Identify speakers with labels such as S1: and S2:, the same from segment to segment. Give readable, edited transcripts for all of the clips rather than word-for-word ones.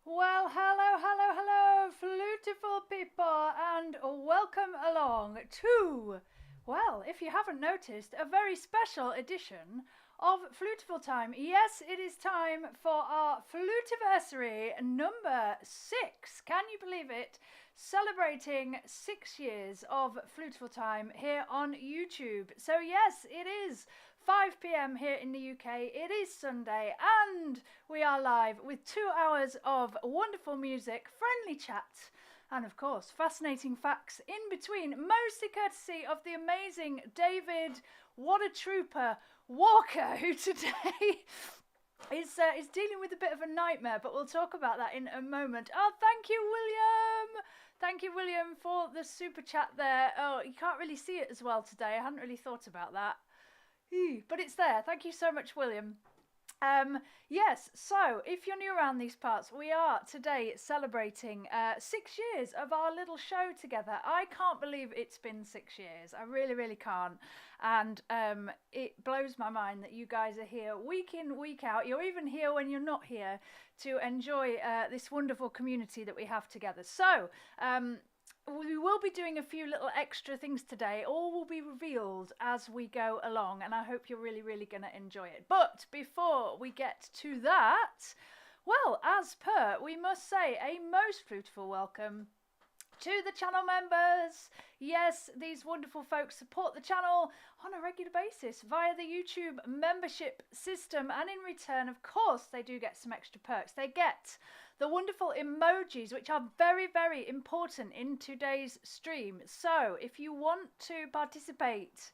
S1: Well, hello, Flutifull people, and welcome along to, well, if you haven't noticed, a very special edition of Flutifull Time. Yes, it is time for our Flutiversary number 6. Can you believe it? Celebrating 6 years of Flutifull Time here on YouTube. So yes, it is 5 p.m. here in the UK. It is Sunday and we are live with 2 hours of wonderful music, friendly chat, and of course fascinating facts in between, mostly courtesy of the amazing David, what a trooper, Walker, who today is dealing with a bit of a nightmare, but we'll talk about that in a moment. Oh, thank you, William! Thank you, William, for the super chat there. Oh, you can't really see it as well today. I hadn't really thought about that. But it's there. Thank you so much, William. Yes, so if you're new around these parts, we are today celebrating 6 years of our little show together. I can't believe it's been 6 years. I really can't. And it blows my mind that you guys are here week in, week out. You're even here when you're not here to enjoy this wonderful community that we have together. So, we will be doing a few little extra things today. All will be revealed as we go along, and I hope you're really going to enjoy it. But before we get to that, well, as per, we must say a most fruitful welcome to the channel members. Yes, these wonderful folks support the channel on a regular basis via the YouTube membership system, and in return, of course, they do get some extra perks. They get the wonderful emojis, which are very important in today's stream. So if you want to participate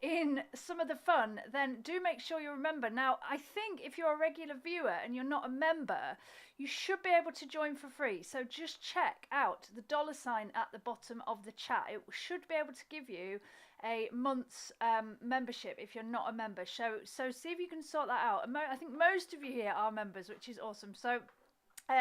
S1: in some of the fun, then do make sure you remember. Now, I think if you're a regular viewer and you're not a member, you should be able to join for free. So just check out the $ at the bottom of the chat. It should be able to give you a month's membership if you're not a member. So see if you can sort that out. I think most of you here are members, which is awesome. So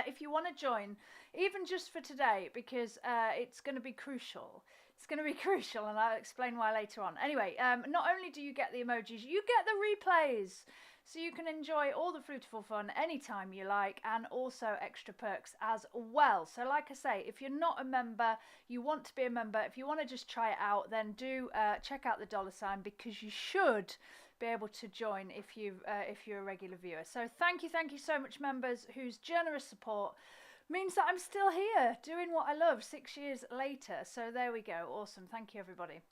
S1: if you want to join, even just for today, because it's going to be crucial. It's going to be crucial, and I'll explain why later on. Anyway, not only do you get the emojis, you get the replays. So you can enjoy all the Flutifull fun anytime you like, and also extra perks as well. So like I say, if you're not a member, you want to be a member, if you want to just try it out, then do check out the $, because you should be able to join if you're a regular viewer. So thank you so much, members, whose generous support means that I'm still here doing what I love 6 years later. So there we go. Awesome. Thank you, everybody.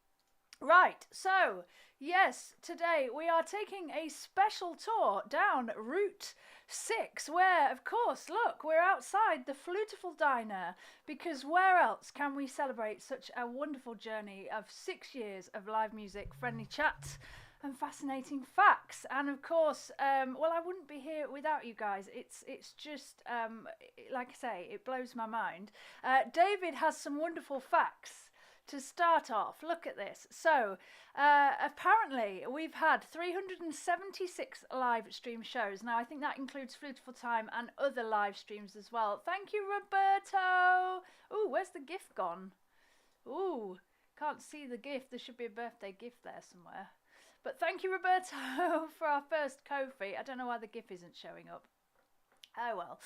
S1: Right, so yes, today we are taking a special tour down Route 6, where, of course, look, we're outside the Flutifull Diner, because where else can we celebrate such a wonderful journey of 6 years of live music, friendly chat, and fascinating facts? And of course, well, I wouldn't be here without you guys. It's just, like I say, it blows my mind. David has some wonderful facts to start off. Look at this. So apparently we've had 376 live stream shows. Now I think that includes Flutifull Time and other live streams as well. Thank you, Roberto. Ooh, where's the gift gone? Ooh, can't see the gift. There should be a birthday gift there somewhere. But thank you, Roberto, for our first Ko-fi. I don't know why the GIF isn't showing up. Oh well.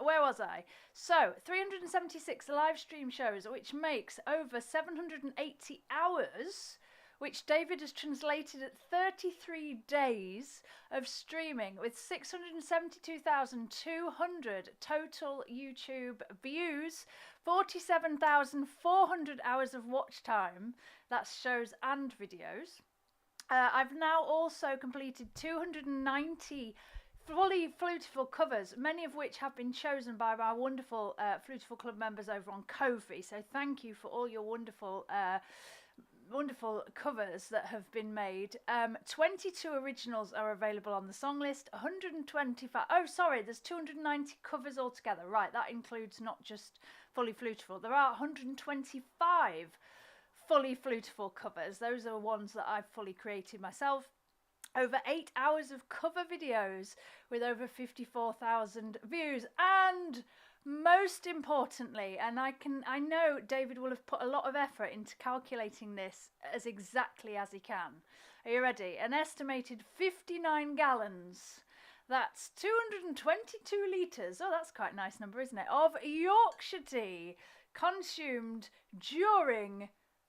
S1: Where was I? So, 376 live stream shows, which makes over 780 hours, which David has translated at 33 days of streaming, with 672,200 total YouTube views, 47,400 hours of watch time. That's shows and videos. I've now also completed 290 fully Flutifull covers, many of which have been chosen by our wonderful Flutifull Club members over on Ko-fi. So thank you for all your wonderful covers that have been made. 22 originals are available on the song list. 125. Oh, sorry, there's 290 covers altogether. Right, that includes not just fully Flutifull. There are 125 fully Flutifull covers. Those are ones that I've fully created myself. Over 8 hours of cover videos with over 54,000 views, and most importantly, and I know David will have put a lot of effort into calculating this as exactly as he can. Are you ready? An estimated 59 gallons That's 222 litres. Oh, that's quite a nice number, isn't it? Of Yorkshire tea consumed during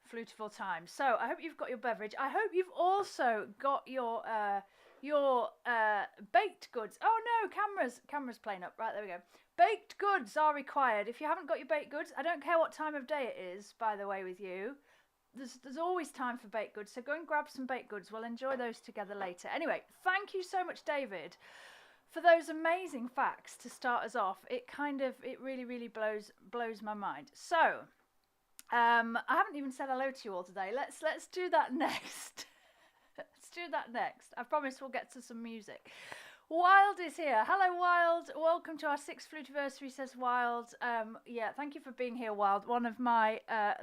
S1: Flutifull Time. So I hope you've got your beverage. I hope you've also got your baked goods. Oh no, camera's playing up. Right, there we go. Baked goods are required. If you haven't got your baked goods, I don't care what time of day it is, by the way, with you. There's always time for baked goods, so go and grab some baked goods. We'll enjoy those together later. Anyway, thank you so much, David, for those amazing facts to start us off. It really blows my mind. So, I haven't even said hello to you all today. Let's do that next. Let's do that next. I promise we'll get to some music. Wild is here. Hello, Wild. Welcome to our 6th Flutiversary, says Wild. Yeah, thank you for being here, Wild. One of my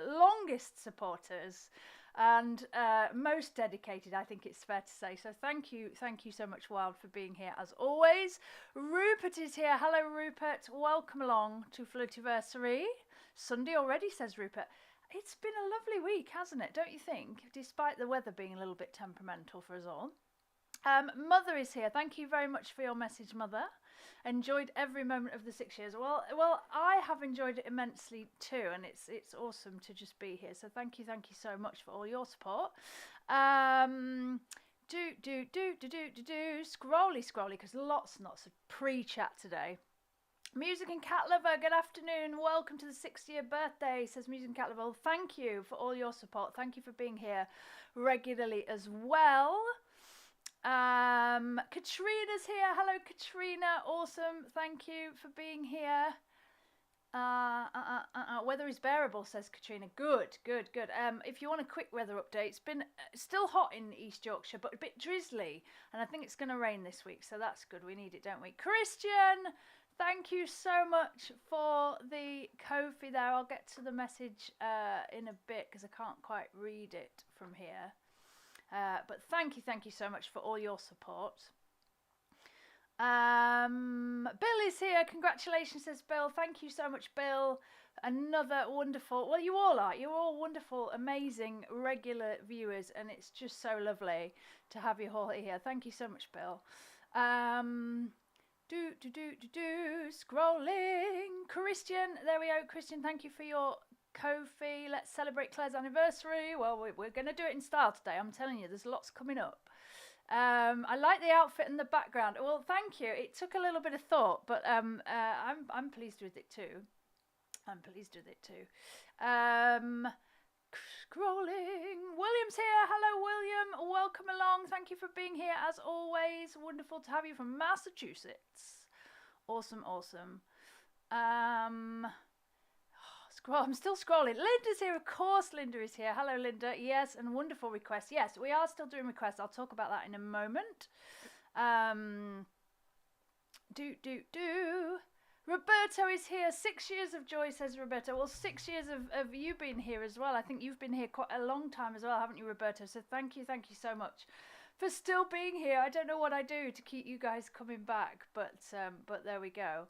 S1: longest supporters and most dedicated, I think it's fair to say. So thank you so much, Wild, for being here as always. Rupert is here. Hello, Rupert. Welcome along to Flutiversary. Sunday already, says Rupert. It's been a lovely week, hasn't it? Don't you think? Despite the weather being a little bit temperamental for us all. Mother is here. Thank you very much for your message, Mother. Enjoyed every moment of the 6 years. Well, I have enjoyed it immensely too, and it's awesome to just be here. So thank you so much for all your support. Scrolly, because lots and lots of pre-chat today. Music and Cat Lover, good afternoon. Welcome to the 6th-year birthday, says Music and Cat Lover. Well, thank you for all your support. Thank you for being here regularly as well. Katrina's here. Hello, Katrina. Awesome. Thank you for being here. Weather is bearable, says Katrina. Good. If you want a quick weather update, it's been still hot in East Yorkshire, but a bit drizzly, and I think it's going to rain this week, so that's good. We need it, don't we? Christian, thank you so much for the Ko-fi there. I'll get to the message in a bit because I can't quite read it from here. But thank you so much for all your support. Bill is here. Congratulations, says Bill. Thank you so much, Bill. Another wonderful, well, you all are. You're all wonderful, amazing, regular viewers, and it's just so lovely to have you all here. Thank you so much, Bill. Scrolling. Christian, there we go. Christian, thank you for your Ko-fi. Let's celebrate Claire's anniversary. Well, we're going to do it in style today. I'm telling you, there's lots coming up. I like the outfit in the background. Well, thank you. It took a little bit of thought, but I'm pleased with it too. Scrolling. William's here. Hello, William. Welcome along. Thank you for being here as always. Wonderful to have you from Massachusetts. Awesome. I'm still scrolling. Linda's here, of course. Linda is here. Hello, Linda. Yes, and wonderful requests. Yes, we are still doing requests. I'll talk about that in a moment. Roberto is here. 6 years of joy, says Roberto. Well, 6 years of you being here as well. I think you've been here quite a long time as well, haven't you, Roberto? So thank you so much for still being here. I don't know what I do to keep you guys coming back, but there we go.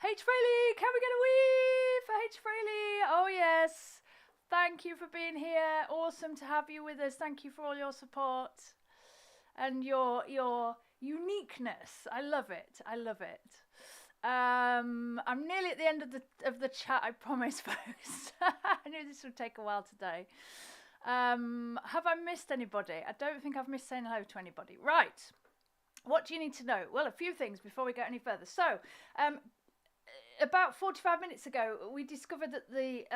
S1: H. Fraley, can we get a wee for H. Fraley? Oh, yes. Thank you for being here. Awesome to have you with us. Thank you for all your support and your uniqueness. I love it. I'm nearly at the end of the chat, I promise, folks. I knew this would take a while today. Have I missed anybody? I don't think I've missed saying hello to anybody. Right. What do you need to know? Well, a few things before we go any further. So, about 45 minutes ago, we discovered that the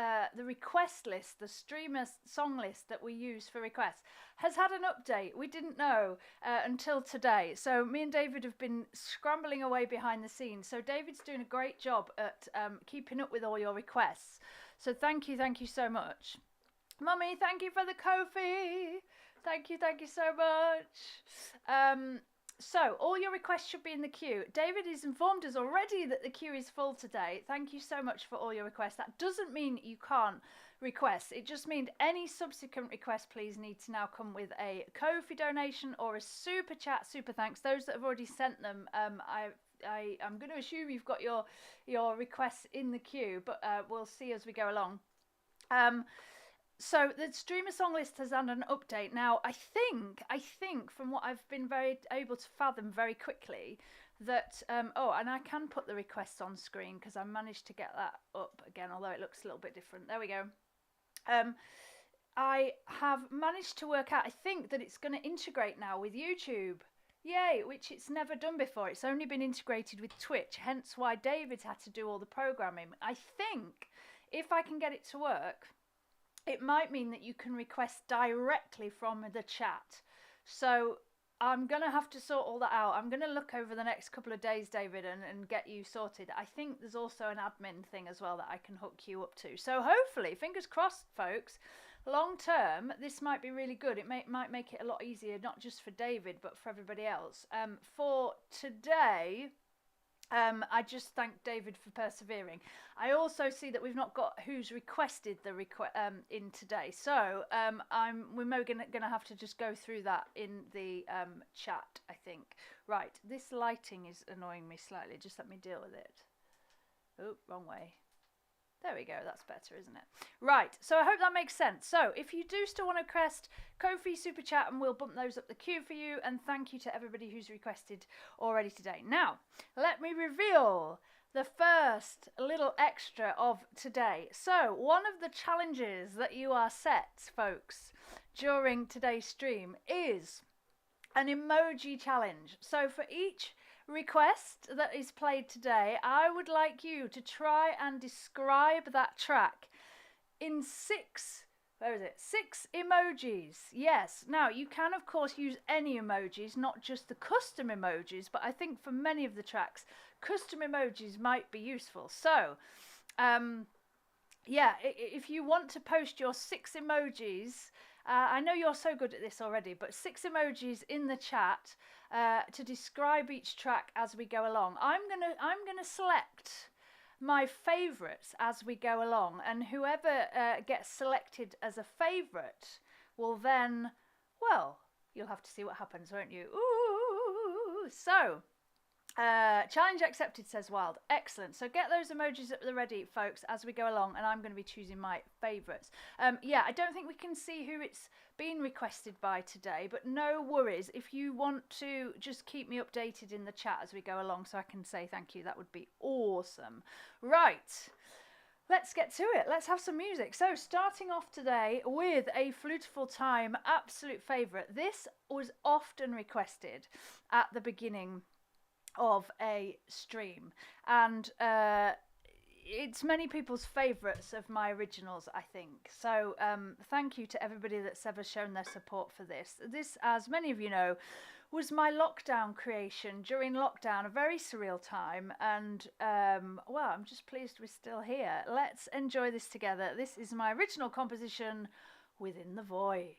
S1: request list, the streamer song list that we use for requests, has had an update. We didn't know until today. So me and David have been scrambling away behind the scenes. So David's doing a great job at keeping up with all your requests. So thank you so much. Mummy, thank you for the Ko-fi. Thank you so much. So, all your requests should be in the queue. David has informed us already that the queue is full today. Thank you so much for all your requests. That doesn't mean you can't request. It just means any subsequent requests, please, need to now come with a Ko-fi donation or a super chat, super thanks. Those that have already sent them, I'm going to assume you've got your requests in the queue, but we'll see as we go along. So the streamer song list has had an update. Now, I think from what I've been very able to fathom very quickly, that, oh, and I can put the requests on screen because I managed to get that up again, although it looks a little bit different. There we go. I have managed to work out, I think, that it's going to integrate now with YouTube. Yay, which it's never done before. It's only been integrated with Twitch, hence why David's had to do all the programming. I think if I can get it to work, it might mean that you can request directly from the chat. So I'm going to have to sort all that out. I'm going to look over the next couple of days, David, and get you sorted. I think there's also an admin thing as well that I can hook you up to. So hopefully, fingers crossed, folks, long term, this might be really good. It might make it a lot easier, not just for David, but for everybody else. For today, I just thank David for persevering. I also see that we've not got who's requested the in today, so we're going to have to just go through that in the chat, I think. Right, this lighting is annoying me slightly. Just let me deal with it. Oh, wrong way. There we go, that's better, isn't it? Right, so I hope that makes sense. So if you do still want to request Ko-fi Super Chat, and we'll bump those up the queue for you, and thank you to everybody who's requested already today. Now, let me reveal the first little extra of today. So one of the challenges that you are set, folks, during today's stream is an emoji challenge. So for each request that is played today, I would like you to try and describe that track in 6 emojis. Yes, now you can of course use any emojis, not just the custom emojis, but I think for many of the tracks custom emojis might be useful. So yeah, if you want to post your 6 emojis, I know you're so good at this already, but 6 emojis in the chat to describe each track as we go along. I'm gonna select my favourites as we go along, and whoever gets selected as a favourite will then, well, you'll have to see what happens, won't you? Ooh, so. Challenge accepted, says Wild. Excellent. So get those emojis at the ready, folks, as we go along, and I'm going to be choosing my favourites. Yeah, I don't think we can see who it's been requested by today, but no worries. If you want to just keep me updated in the chat as we go along so I can say thank you, that would be awesome. Right. Let's get to it. Let's have some music. So starting off today with a Flutifull Time absolute favourite. This was often requested at the beginning of a stream, and it's many people's favourites of my originals, I think. So thank you to everybody that's ever shown their support for this. This, as many of you know, was my lockdown creation during lockdown, a very surreal time, and well, I'm just pleased we're still here. Let's enjoy this together. This is my original composition, Within the Void.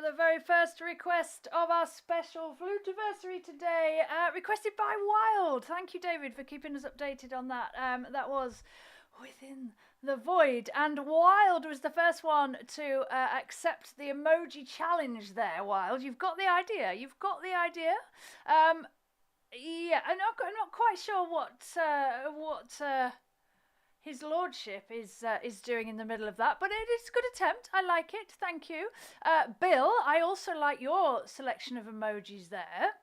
S1: the very first request of our special Flutiversary today, requested by Wild. Thank you, David, for keeping us updated on that. That was Within the Void, and Wild was the first one to accept the emoji challenge there. Wild, you've got the idea. You've got the idea. Yeah, I'm not quite sure what his lordship is doing in the middle of that, but it is a good attempt. I like it. Thank you. Bill, I also like your selection of emojis there.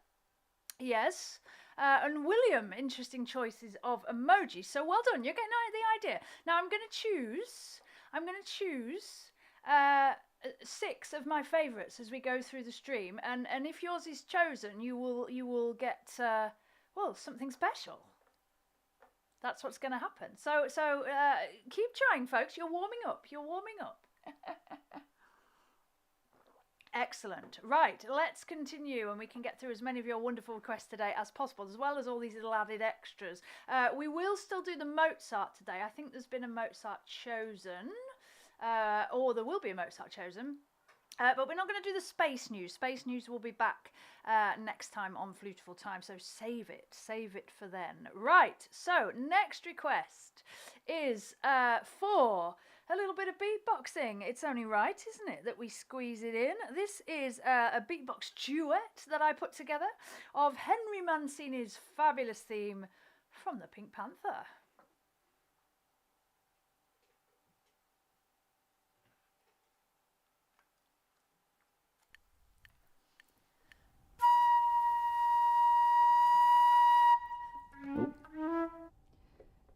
S1: Yes. And William, interesting choices of emojis. So well done. You're getting the idea. Now I'm going to choose 6 of my favourites as we go through the stream, and if yours is chosen, you will get well, something special. That's what's going to happen. So keep trying, folks. You're warming up. You're warming up. Excellent. Right, let's continue, and we can get through as many of your wonderful requests today as possible, as well as all these little added extras. We will still do the Mozart today. I think there's been a Mozart chosen, or there will be a Mozart chosen. But we're not going to do the Space News. Space News will be back next time on Flutifull Time, so save it for then. Right, so next request is for a little bit of beatboxing. It's only right, isn't it, that we squeeze it in. This is a beatbox duet that I put together of Henry Mancini's fabulous theme from the Pink Panther.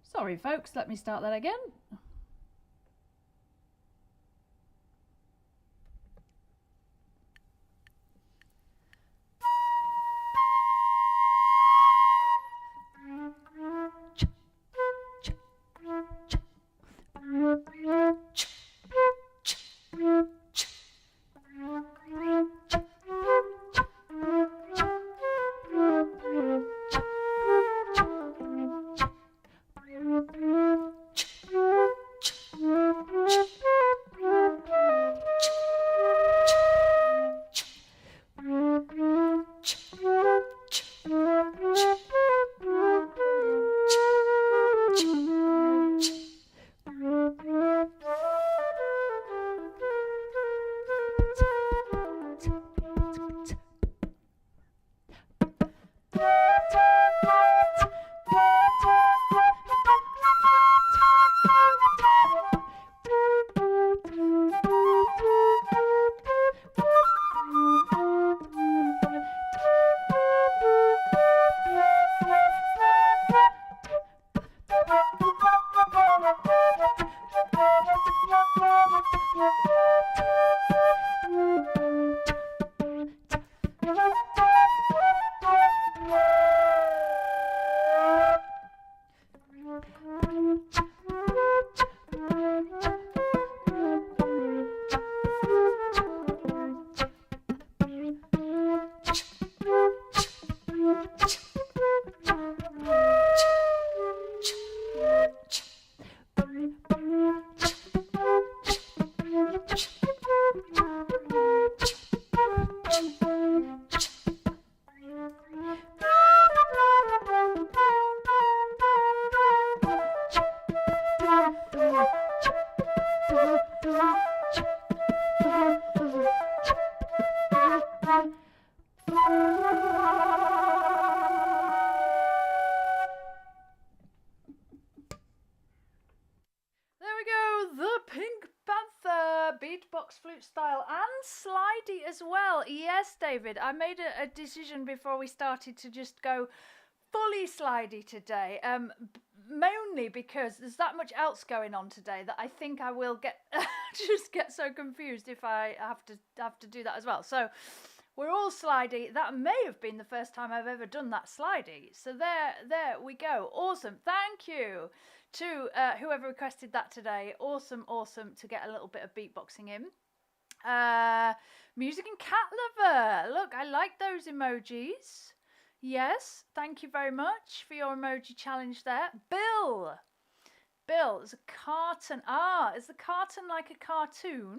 S1: Sorry, folks, let me start that again. Flute style and slidey as well. Yes, David, I made a decision before we started to just go fully slidey today, mainly because there's that much else going on today that I think I will get just get so confused if I have to do that as well. So we're all slidey. That may have been the first time I've ever done that slidey. So there we go. Awesome. Thank you to whoever requested that today. Awesome to get a little bit of beatboxing in. Music and cat lover. Look, I like those emojis. Yes, thank you very much for your emoji challenge there. Bill, is a carton. Is the carton like a cartoon?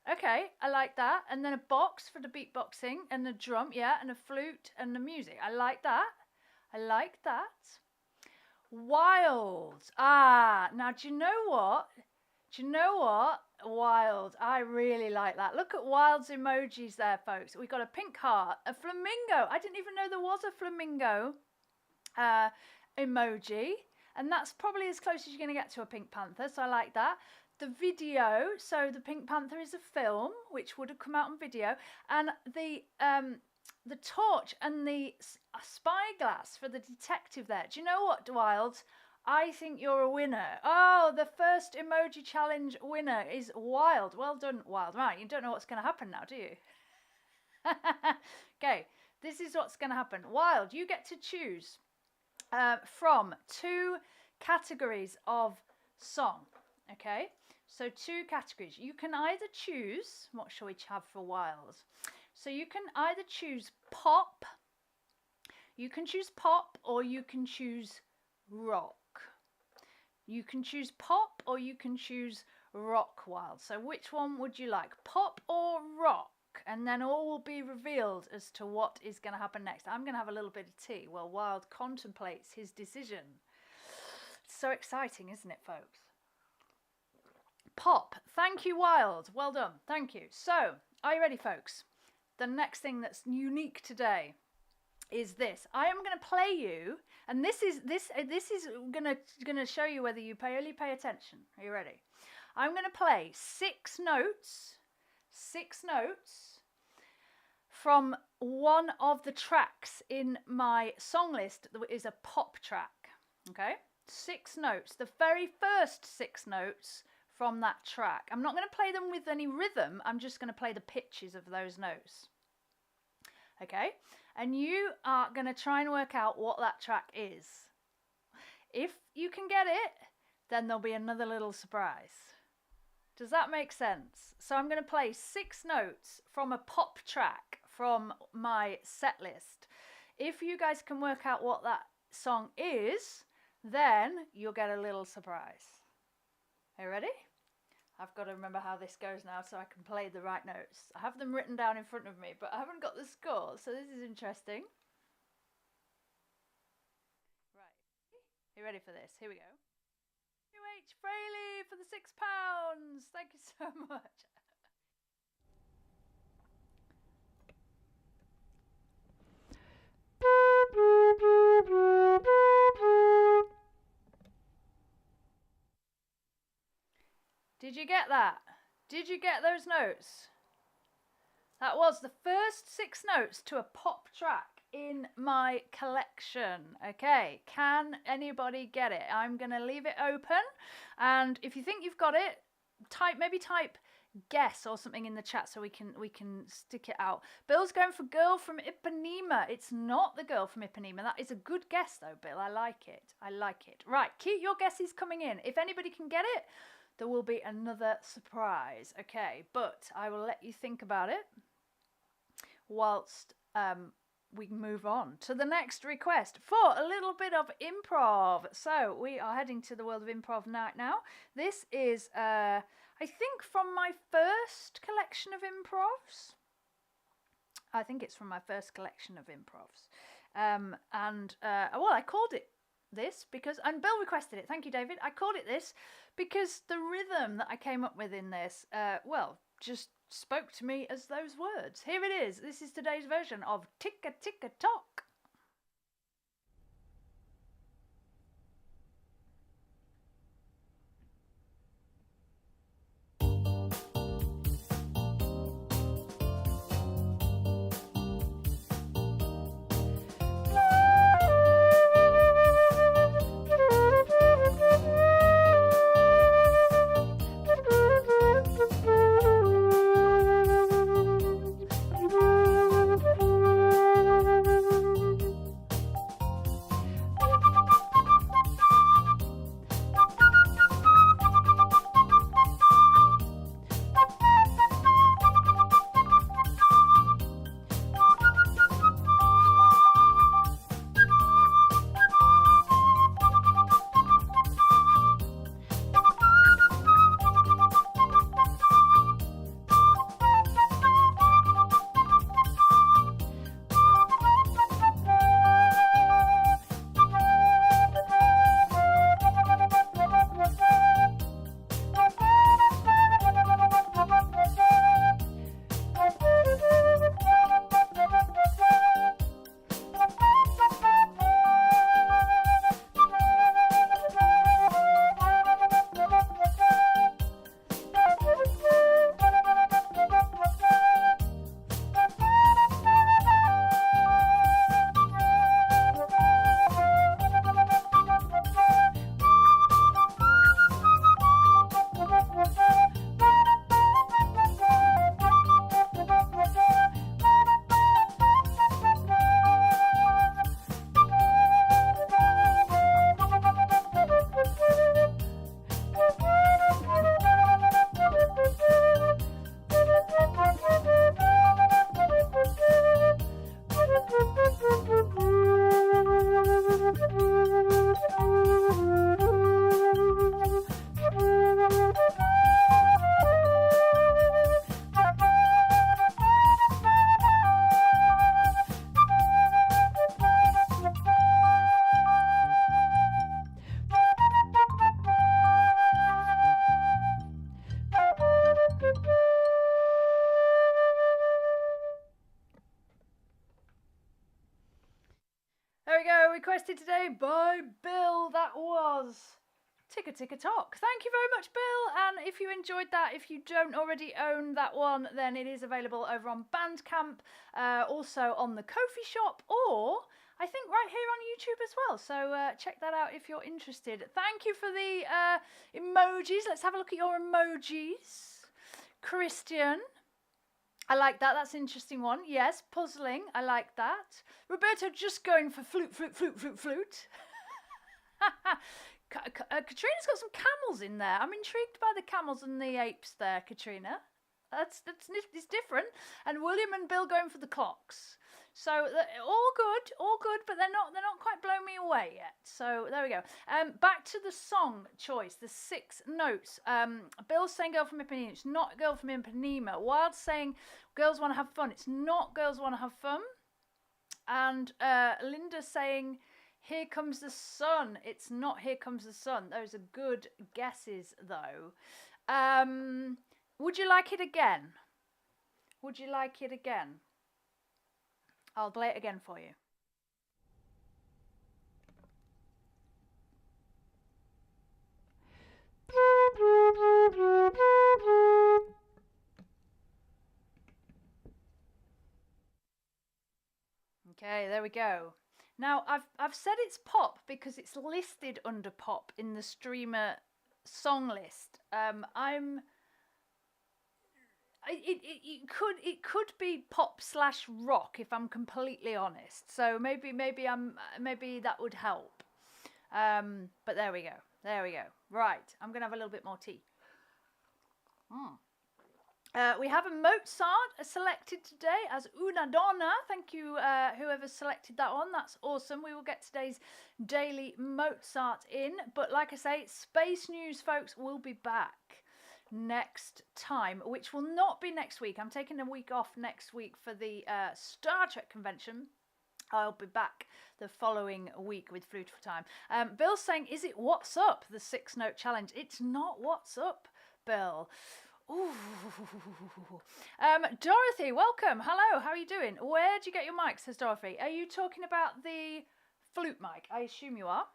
S1: Okay, I like that. And then a box for the beatboxing and the drum, yeah, and a flute and the music. I like that. I like that. Wild. Ah, now do you know what? Do you know what? Wild. I really like that. Look at Wild's emojis there, folks. We got a pink heart, a flamingo. I didn't even know there was a flamingo emoji. And that's probably as close as you're going to get to a Pink Panther, so I like that. The video, so the Pink Panther is a film, which would have come out on video. And the torch and the spyglass for the detective there. Do you know what, Wild? I think you're a winner. Oh, the first emoji challenge winner is Wild. Well done, Wild. Right, you don't know what's going to happen now, do you? Okay, this is what's going to happen. Wild, you get to choose from 2 categories of song. Okay, so 2 categories. You can either choose, what shall we have for Wild? So you can either choose pop, you can choose pop, or you can choose rock. You can choose pop or you can choose rock, Wild. So which one would you like, pop or rock? And then all will be revealed as to what is going to happen next. I'm going to have a little bit of tea while Wild contemplates his decision. It's so exciting, isn't it, folks? Pop. Thank you, Wild. Well done. Thank you. So, are you ready, folks? The next thing that's unique today is this. I am going to play you, and this is going to show you whether you only pay attention. Are you ready? I'm going to play 6 notes from one of the tracks in my song list that is a pop track. Okay, 6 notes. The very first 6 notes from that track. I'm not going to play them with any rhythm. I'm just going to play the pitches of those notes. Okay, and you are going to try and work out what that track is. If you can get it, then there'll be another little surprise. Does that make sense? So I'm going to play 6 notes from a pop track from my set list. If you guys can work out what that song is, then you'll get a little surprise. Are you ready? I've got to remember how this goes now so I can play the right notes. I have them written down in front of me, but I haven't got the score, so this is interesting. Right, are you ready for this? Here we go. UH Fraley for the £6. Thank you so much. Did you get that? Did you get those notes? That was the first 6 notes to a pop track in my collection. Okay, can anybody get it? I'm going to leave it open, and if you think you've got it, maybe type guess or something in the chat so we can stick it out. Bill's going for Girl from Ipanema. It's not the Girl from Ipanema. That is a good guess though, Bill. I like it. I like it. Right, keep your guesses coming in. If anybody can get it, there will be another surprise. Okay, but I will let you think about it whilst we move on to the next request for a little bit of improv. So we are heading to the world of improv night now. This is, I think, from my first collection of improvs. I think it's from my first collection of improvs. Well, I called it this because, and Bill requested it. Thank you, David. I called it this because the rhythm that I came up with in this, just spoke to me as those words. Here it is. This is today's version of Ticka Ticka Tock. suggested today by Bill. That was Ticka Ticka Tock. Thank you very much, Bill. And if you enjoyed that, if you don't already own that one, then it is available over on Bandcamp, also on the Ko-fi shop, or I think right here on YouTube as well. So check that out if you're interested. Thank you for the emojis. Let's have a look at your emojis. Christian. I like that. That's an interesting one. Yes, puzzling. I like that. Roberto just going for flute, flute, flute, flute, flute. Katrina's got some camels in there. I'm intrigued by the camels and the apes there, Katrina. It's different. And William and Bill going for the clocks. So all good, but they're not quite blowing me away yet. So there we go. Back to the song choice, the 6 notes. Bill's saying Girl from Ipanema. It's not Girl from Ipanema. Wild's saying Girls Want to Have Fun. It's not Girls Want to Have Fun. And Linda's saying Here Comes the Sun. It's not Here Comes the Sun. Those are good guesses though. Would you like it again? Would you like it again? I'll play it again for you. Okay, there we go. Now I've said it's pop because it's listed under pop in the streamer song list. It could be pop / rock if I'm completely honest. So maybe that would help. But there we go. Right, I'm gonna have a little bit more tea. We have a Mozart selected today as Una Donna. Thank you, whoever selected that one. That's awesome. We will get today's daily Mozart in. But like I say, Space News, folks, will be back next time, which will not be next week. I'm taking a week off next week for the Star Trek convention. I'll be back the following week with Flutifull Time. Bill's saying, is it What's Up, the 6-note challenge? It's not What's Up, Bill. Ooh. Dorothy, welcome. Hello, how are you doing? Where'd you get your mic, says Dorothy. Are you talking about the flute mic? I assume you are.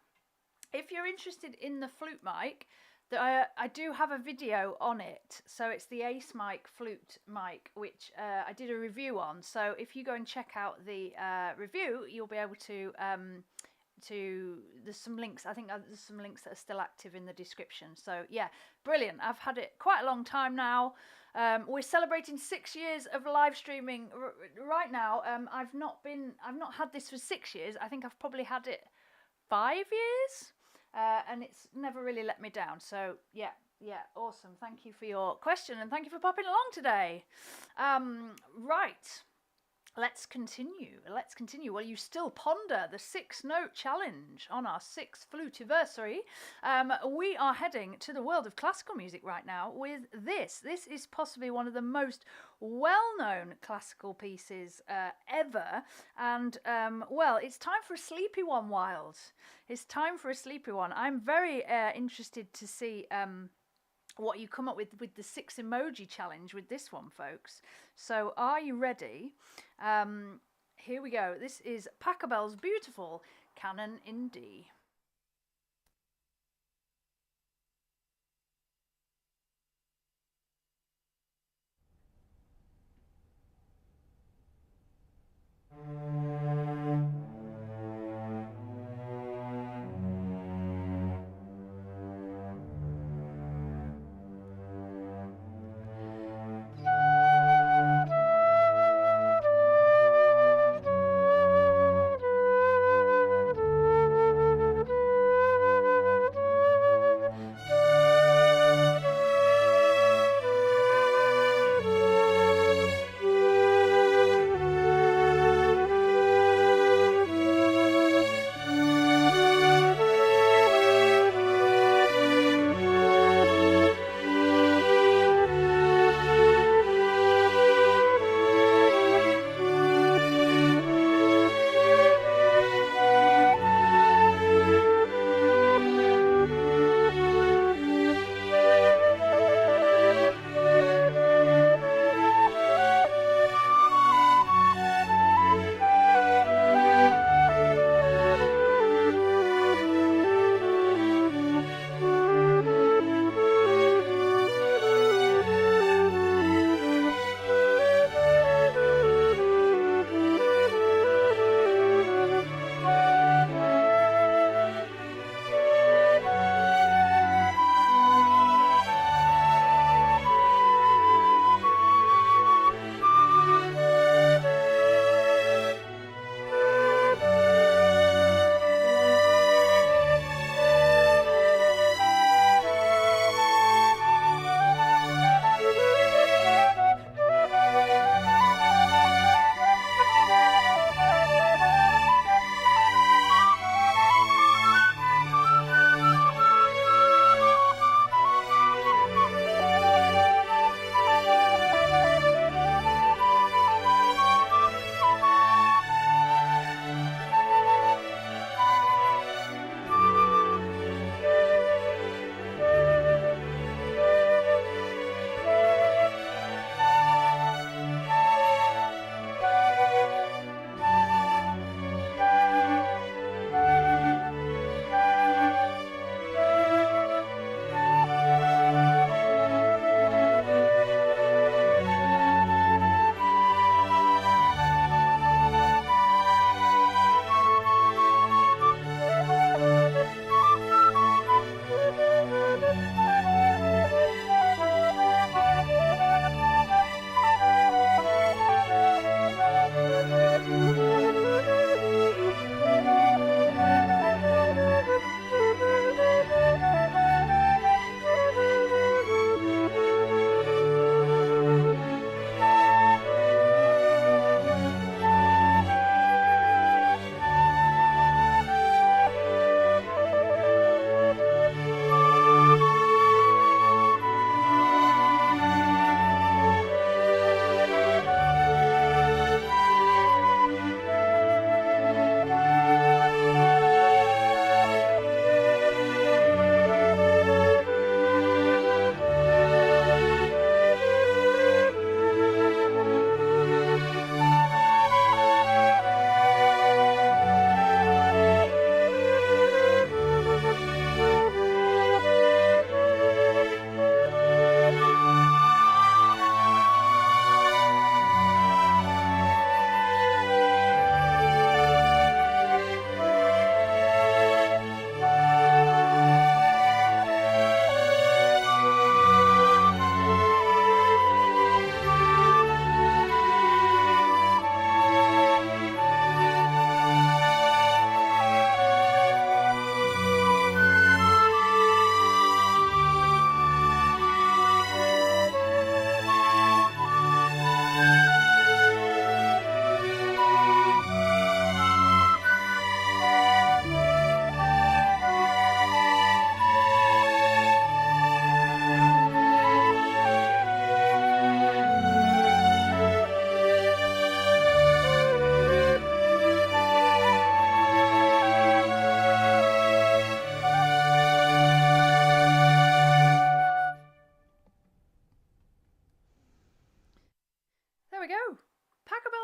S1: If you're interested in the flute mic, I do have a video on it. So it's the Ace mic flute mic, which I did a review on. So if you go and check out the review, you'll be able to there's some links. I think there's some links that are still active in the description. So yeah, brilliant. I've had it quite a long time now. We're celebrating 6 years of live streaming right now. I've not had this for 6 years. I think I've probably had it 5 years. And it's never really let me down. So yeah, awesome. Thank you for your question and thank you for popping along today. Right, let's continue. Well, you still ponder the 6-note challenge on our 6th Flutiversary. We are heading to the world of classical music right now with this. This is possibly one of the most well-known classical pieces ever, and well, it's time for a sleepy one, Wild. It's time for a sleepy one. I'm very interested to see what you come up with the 6-emoji challenge with this one, folks. So are you ready? Here we go. This is Pachelbel's beautiful Canon in D.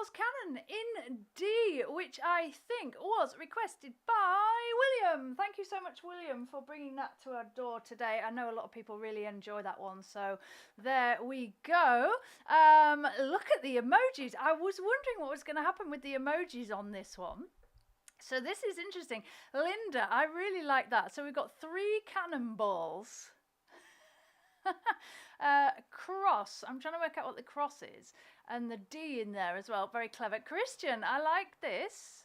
S1: was Canon in D, which I think was requested by William. Thank you so much, William, for bringing that to our door today. I know a lot of people really enjoy that one, so there we go. Look at the emojis. I was wondering what was going to happen with the emojis on this one. So this is interesting. Linda, I really like that. So we've got 3 cannonballs. Cross. I'm trying to work out what the cross is. And the D in there as well. Very clever. Christian, I like this.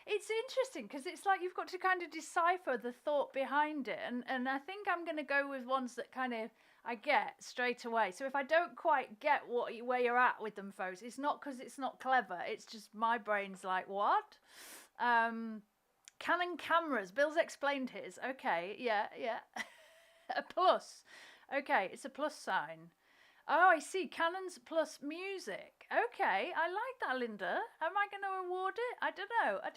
S1: It's interesting because it's like you've got to kind of decipher the thought behind it. And I think I'm going to go with ones that kind of I get straight away. So if I don't quite get where you're at with them, folks, it's not because it's not clever. It's just my brain's like, what? Canon cameras. Bill's explained his. Okay, yeah. A plus. Okay, it's a plus sign. Oh, I see. Cannons plus music. Okay, I like that, Linda. Am I going to award it? I don't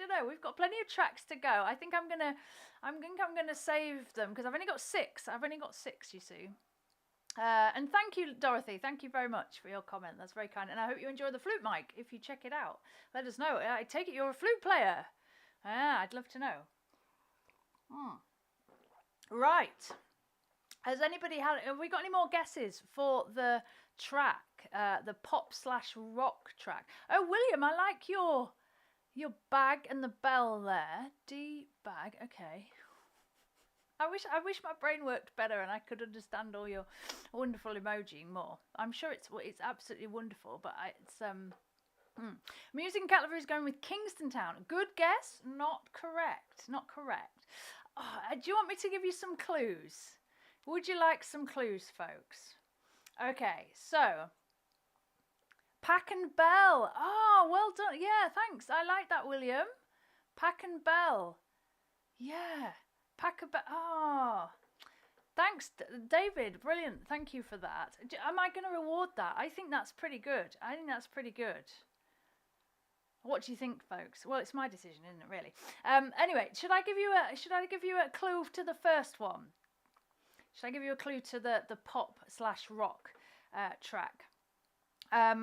S1: know. We've got plenty of tracks to go. I think I'm gonna save them because I've only got 6. You see. And thank you, Dorothy. Thank you very much for your comment. That's very kind. And I hope you enjoy the flute mic. If you check it out, let us know. I take it you're a flute player. I'd love to know. Right. Have we got any more guesses for the track, the pop/rock track? Oh, William, I like your bag and the bell there. D bag, okay. I wish my brain worked better and I could understand all your wonderful emoji more. I'm sure it's absolutely wonderful, but Music and Cat Lover is going with Kingston Town. Good guess, not correct. Oh, do you want me to give you some clues? Would you like some clues, folks? Okay, so Pack and Bell. Oh, well done. Yeah, thanks. I like that, William. Pack and Bell. Yeah, Pack and Bell. Oh, thanks, David. Brilliant. Thank you for that. Am I going to reward that? I think that's pretty good. What do you think, folks? Well, it's my decision, isn't it? Really. Anyway, should I give you a clue to the first one? Should I give you a clue to the pop/rock track? I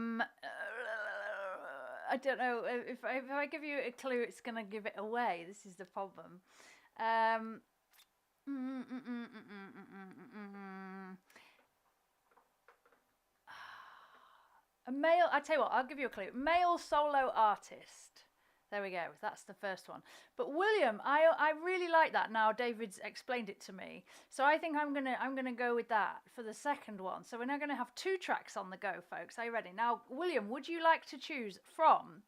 S1: don't know if I give you a clue, it's going to give it away. This is the problem. A male. I tell you what, I'll give you a clue. Male solo artist. There we go. That's the first one. But William, I really like that. Now David's explained it to me, so I think I'm gonna go with that for the second one. So we're now gonna have 2 tracks on the go, folks. Are you ready? Now, William, would you like to choose from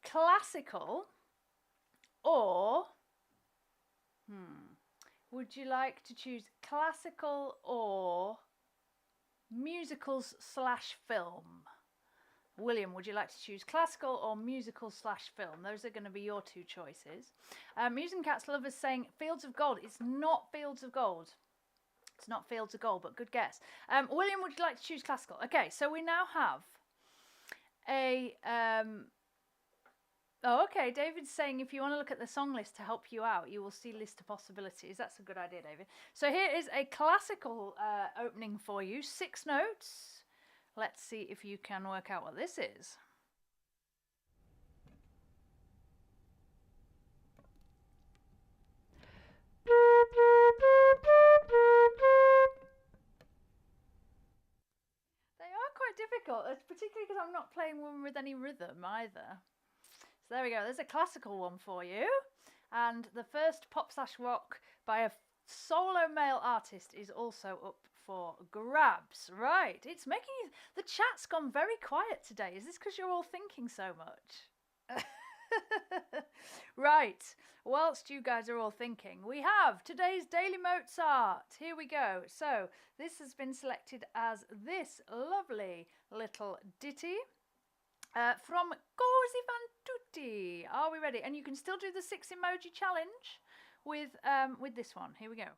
S1: classical or would you like to choose classical or musicals/film? William, would you like to choose classical or musical/film? Those are going to be your 2 choices. Music and Cats Lovers saying Fields of Gold. It's not Fields of Gold. It's not Fields of Gold, but good guess. William, would you like to choose classical? Okay, so we now have a... Oh, okay, David's saying if you want to look at the song list to help you out, you will see list of possibilities. That's a good idea, David. So here is a classical opening for you. 6 notes. Let's see if you can work out what this is. They are quite difficult, particularly because I'm not playing one with any rhythm either. So there we go. There's a classical one for you. And the first pop/rock by a solo male artist is also up for grabs. Right, it's making you... The chat's gone very quiet today. Is this because you're all thinking so much? Right, whilst you guys are all thinking, we have today's Daily Mozart. Here we go. So this has been selected as this lovely little ditty from Così fan tutti. Are we ready? And you can still do the 6-emoji challenge with this one. Here we go.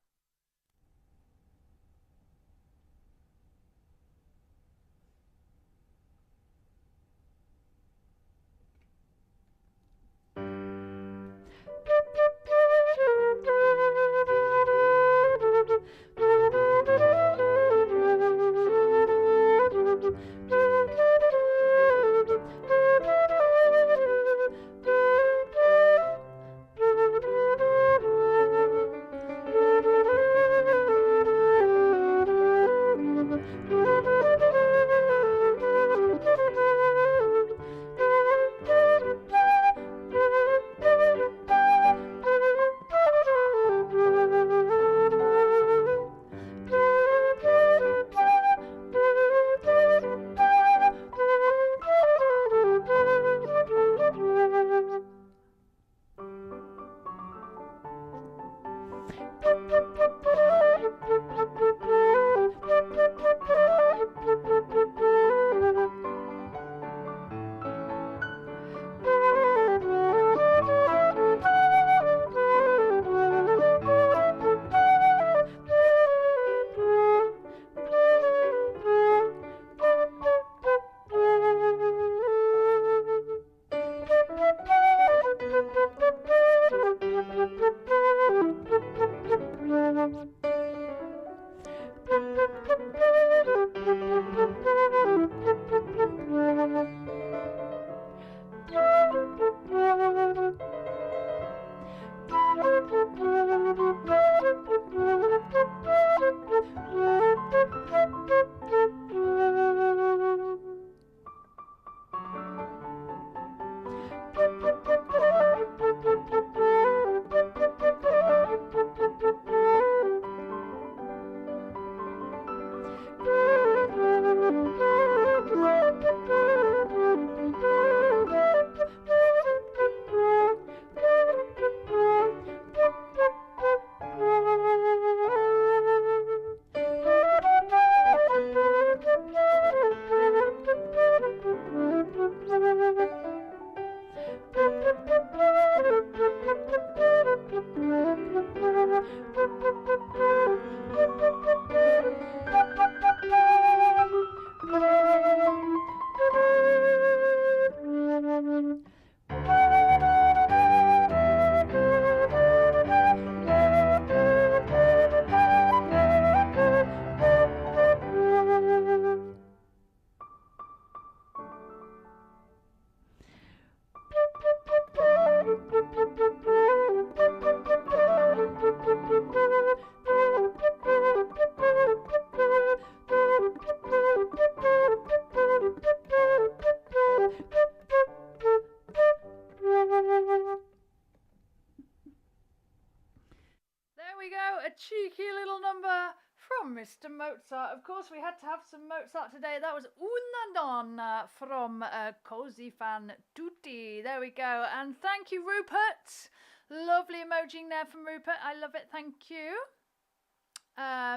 S1: cheeky little number from Mr. Mozart. Of course, we had to have some Mozart today. That was Una Donna from Cozy Fan Tutti. There we go. And thank you, Rupert. Lovely emoji there from Rupert. I love it. Thank you.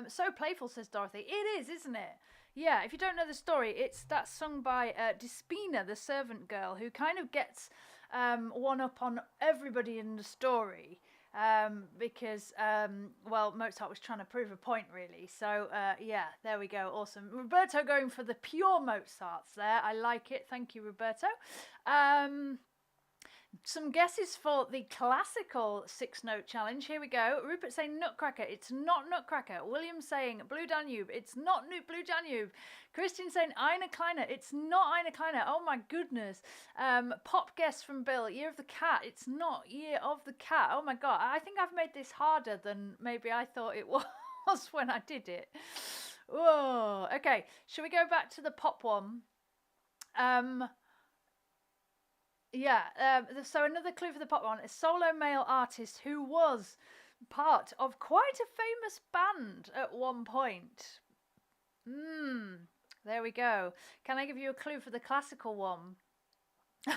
S1: So playful, says Dorothy. It is, isn't it? Yeah, if you don't know the story, that's sung by Despina, the servant girl, who kind of gets one up on everybody in the story. Because, well, Mozart was trying to prove a point, really. So, yeah, there we go. Awesome. Roberto going for the pure Mozarts there. I like it. Thank you, Roberto. Some guesses for the classical 6-note challenge. Here we go. Rupert saying Nutcracker. It's not Nutcracker. William saying Blue Danube. It's not Blue Danube. Christian saying Ina Kleiner. It's not Ina Kleiner. Oh my goodness. Pop guess from Bill. Year of the Cat. It's not Year of the Cat. Oh my god. I think I've made this harder than maybe I thought it was when I did it. Whoa. Okay. Shall we go back to the pop one? Yeah, so another clue for the pop one, a solo male artist who was part of quite a famous band at one point. There we go. Can I give you a clue for the classical one?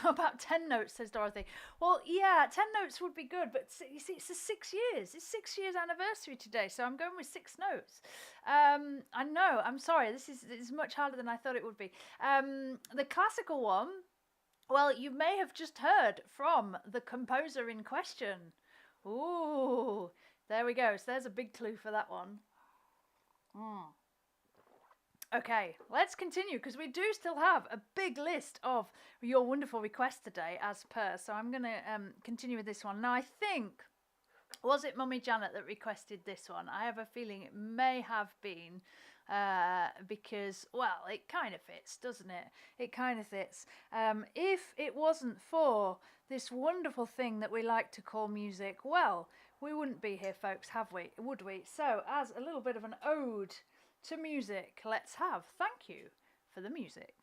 S1: About 10 notes, says Dorothy. Well, yeah, 10 notes would be good, but you see, it's 6 years. It's 6 years anniversary today, so I'm going with 6 notes. I know, I'm sorry, this is much harder than I thought it would be. The classical one, well, you may have just heard from the composer in question. Ooh, there we go. So there's a big clue for that one. Okay, let's continue because we do still have a big list of your wonderful requests today as per. So I'm going to continue with this one. Now, I think, was it Mummy Janet that requested this one? I have a feeling it may have been. Because, well, it kind of fits, doesn't it? It kind of fits. If it wasn't for this wonderful thing that we like to call music, well, we wouldn't be here, folks, would we? So, as a little bit of an ode to music, let's have Thank You for the Music.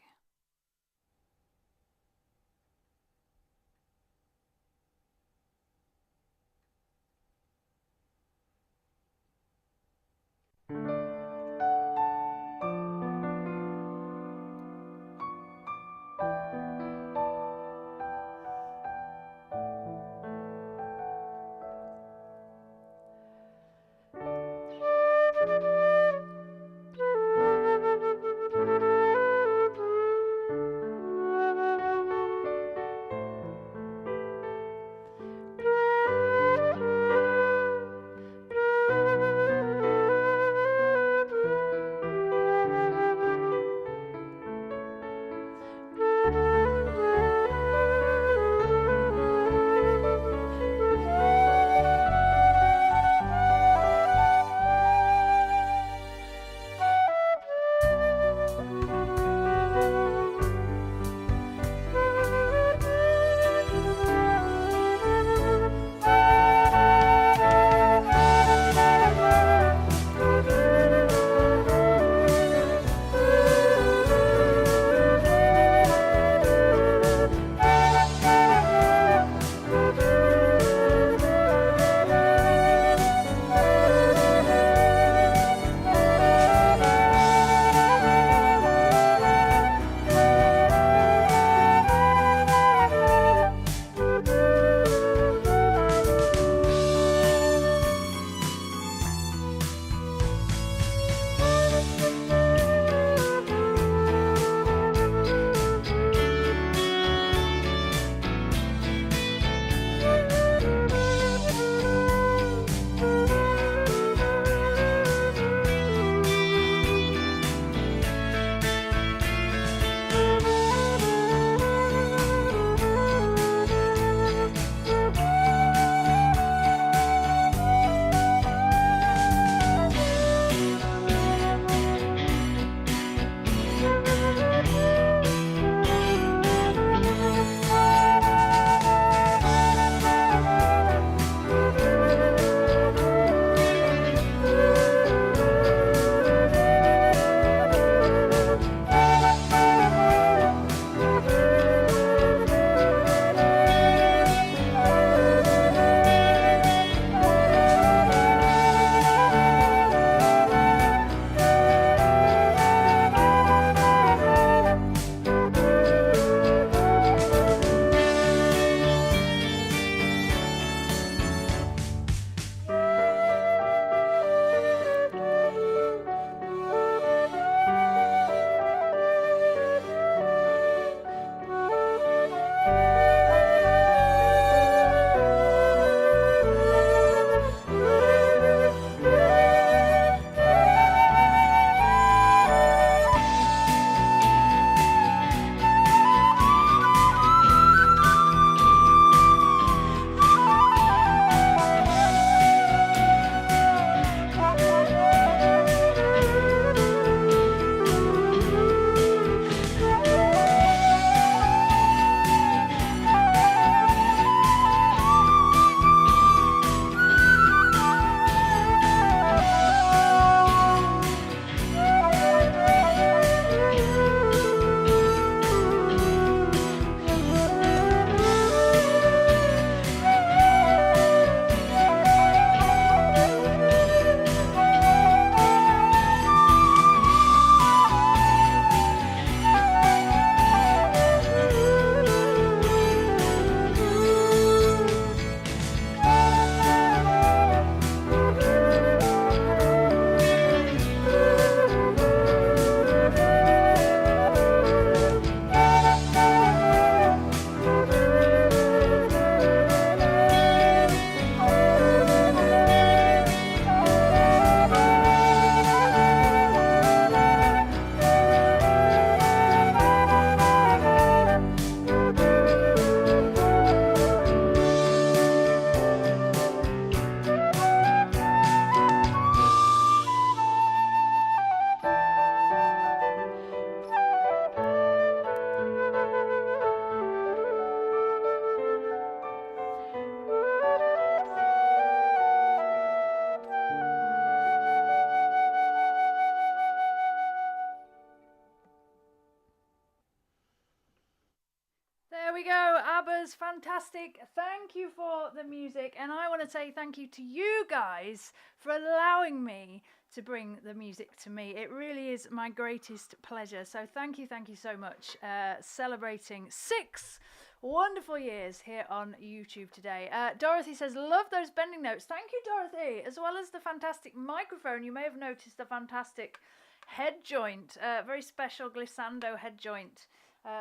S1: subbers, fantastic. Thank you for the music. And I want to say thank you to you guys for allowing me to bring the music to me. It really is my greatest pleasure. So thank you so much. Celebrating 6 wonderful years here on YouTube today. Dorothy says, love those bending notes. Thank you, Dorothy. As well as the fantastic microphone. You may have noticed the fantastic head joint, very special glissando head joint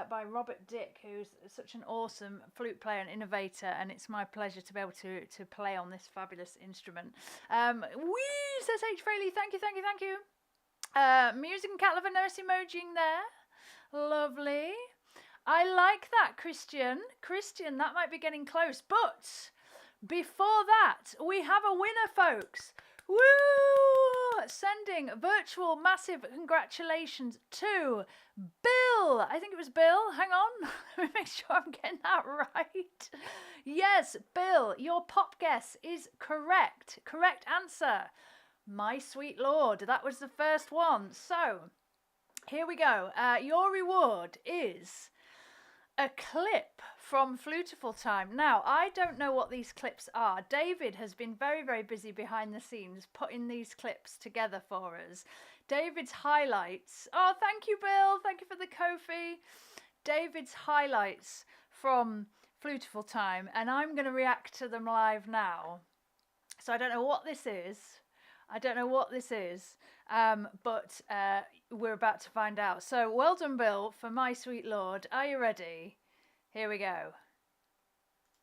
S1: by Robert Dick, who's such an awesome flute player and innovator, and it's my pleasure to be able to play on this fabulous instrument. Wee, says H. Fraley, thank you. Music and cat lover nurse emojiing there. Lovely. I like that, Christian. Christian, that might be getting close, but before that, we have a winner, folks. Woo! Sending virtual massive congratulations to Bill. I think it was Bill. Hang on. Let me make sure I'm getting that right. Yes, Bill, your pop guess is correct. Correct answer. My sweet lord. That was the first one. So, here we go. Your reward is a clip from Flutifull Time. Now, I don't know what these clips are. David has been very, very busy behind the scenes putting these clips together for us. David's highlights. Oh, thank you, Bill. Thank you for the Ko-fi. David's highlights from Flutifull Time, and I'm going to react to them live now. So I don't know what this is. But we're about to find out. So well done, Bill, for My Sweet Lord. Are you ready? Here we go.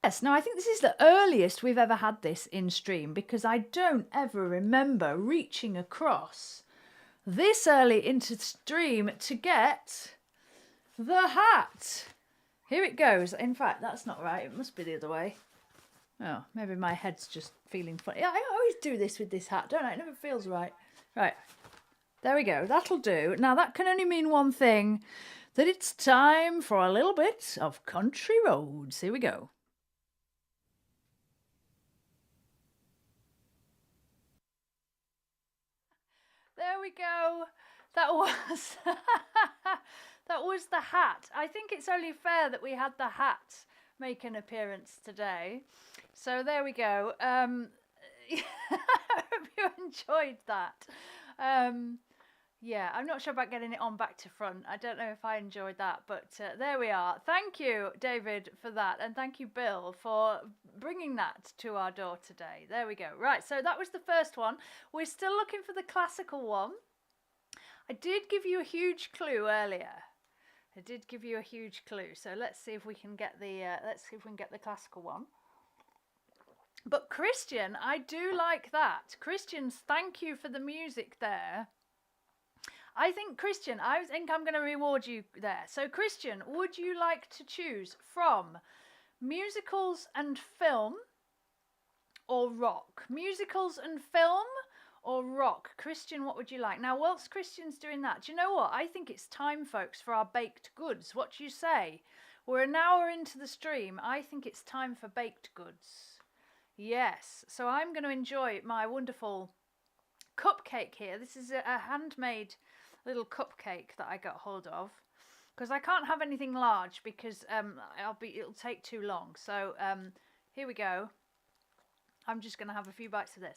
S1: Yes, now I think this is the earliest we've ever had this in stream, because I don't ever remember reaching across this early into stream to get the hat. Here it goes. In fact, that's not right. It must be the other way. Oh, maybe my head's just feeling funny. I always do this with this hat, don't I? It never feels right. Right. There we go. That'll do. Now, that can only mean one thing, that it's time for a little bit of country roads. Here we go. There we go. That was that was the hat. I think it's only fair that we had the hat make an appearance today. So there we go. I hope you enjoyed that. Yeah, I'm not sure about getting it on back to front. I don't know if I enjoyed that, but there we are. Thank you, David, for that. And thank you, Bill, for bringing that to our door today. There we go. Right, so that was the first one. We're still looking for the classical one. I did give you a huge clue earlier. So let's see if we can get the classical one. But Christian, I do like that. Christian's, thank you for the music there. I think, Christian, I think I'm going to reward you there. So, Christian, would you like to choose from musicals and film or rock? Musicals and film or rock? Christian, what would you like? Now, whilst Christian's doing that, do you know what? I think it's time, folks, for our baked goods. What do you say? We're an hour into the stream. I think it's time for baked goods. Yes. So I'm going to enjoy my wonderful cupcake here. This is a handmade little cupcake that I got hold of, because I can't have anything large because it'll take too long. So here we go. I'm just going to have a few bites of this.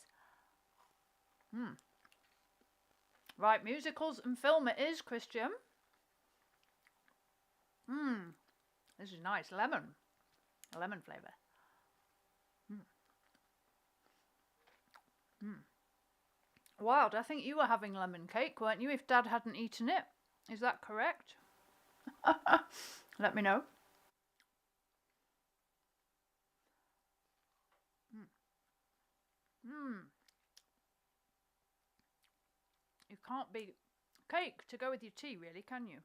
S1: Right, musicals and film it is, Christian. This is nice. Lemon flavour. Wild, I think you were having lemon cake, weren't you, if Dad hadn't eaten it? Is that correct? Let me know. You can't beat cake to go with your tea, really, can you?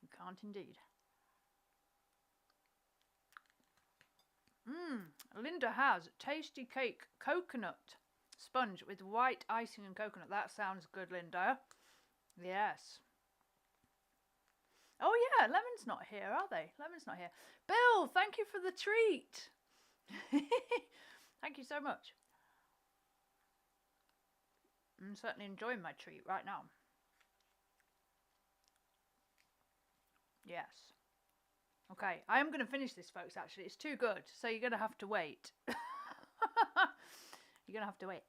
S1: You can't indeed. Linda has tasty cake coconut sponge with white icing and coconut. That sounds good, Linda. Yes. Oh yeah, Lemon's not here, are they? Lemon's not here. Bill, thank you for the treat. Thank you so much. I'm certainly enjoying my treat right now. Yes. Okay, I am going to finish this, folks, actually. It's too good, so you're going to have to wait. You're going to have to wait.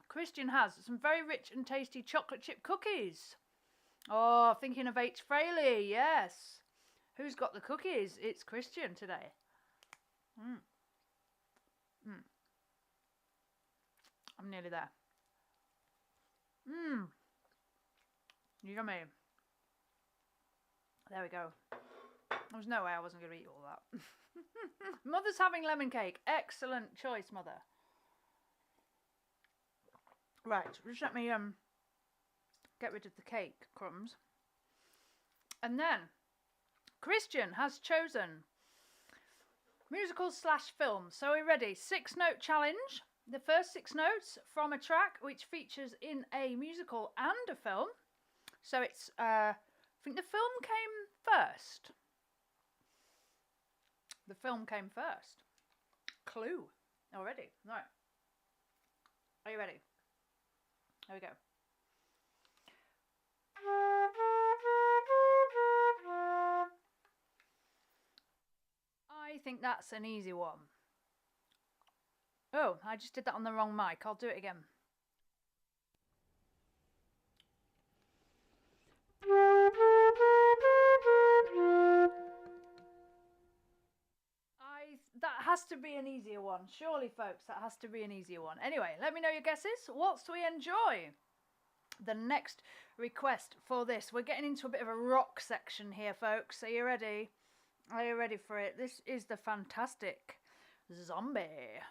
S1: Christian has some very rich and tasty chocolate chip cookies. Oh, thinking of H. Fraley, yes. Who's got the cookies? It's Christian today. I'm nearly there. Yummy. There we go. There was no way I wasn't going to eat all that. Mother's having lemon cake. Excellent choice, Mother. Right, just let me get rid of the cake crumbs. And then Christian has chosen musical / film. So we're ready. 6-note challenge. The first 6 notes from a track which features in a musical and a film. So it's, I think the film came first. The film came first. Clue. Already. Right. Are you ready? There we go. I think that's an easy one. Oh, I just did that on the wrong mic. I'll do it again. That has to be an easier one. Surely, folks, that has to be an easier one. Anyway, let me know your guesses. Whilst we enjoy the next request for this. We're getting into a bit of a rock section here, folks. Are you ready? Are you ready for it? This is the fantastic Zombie.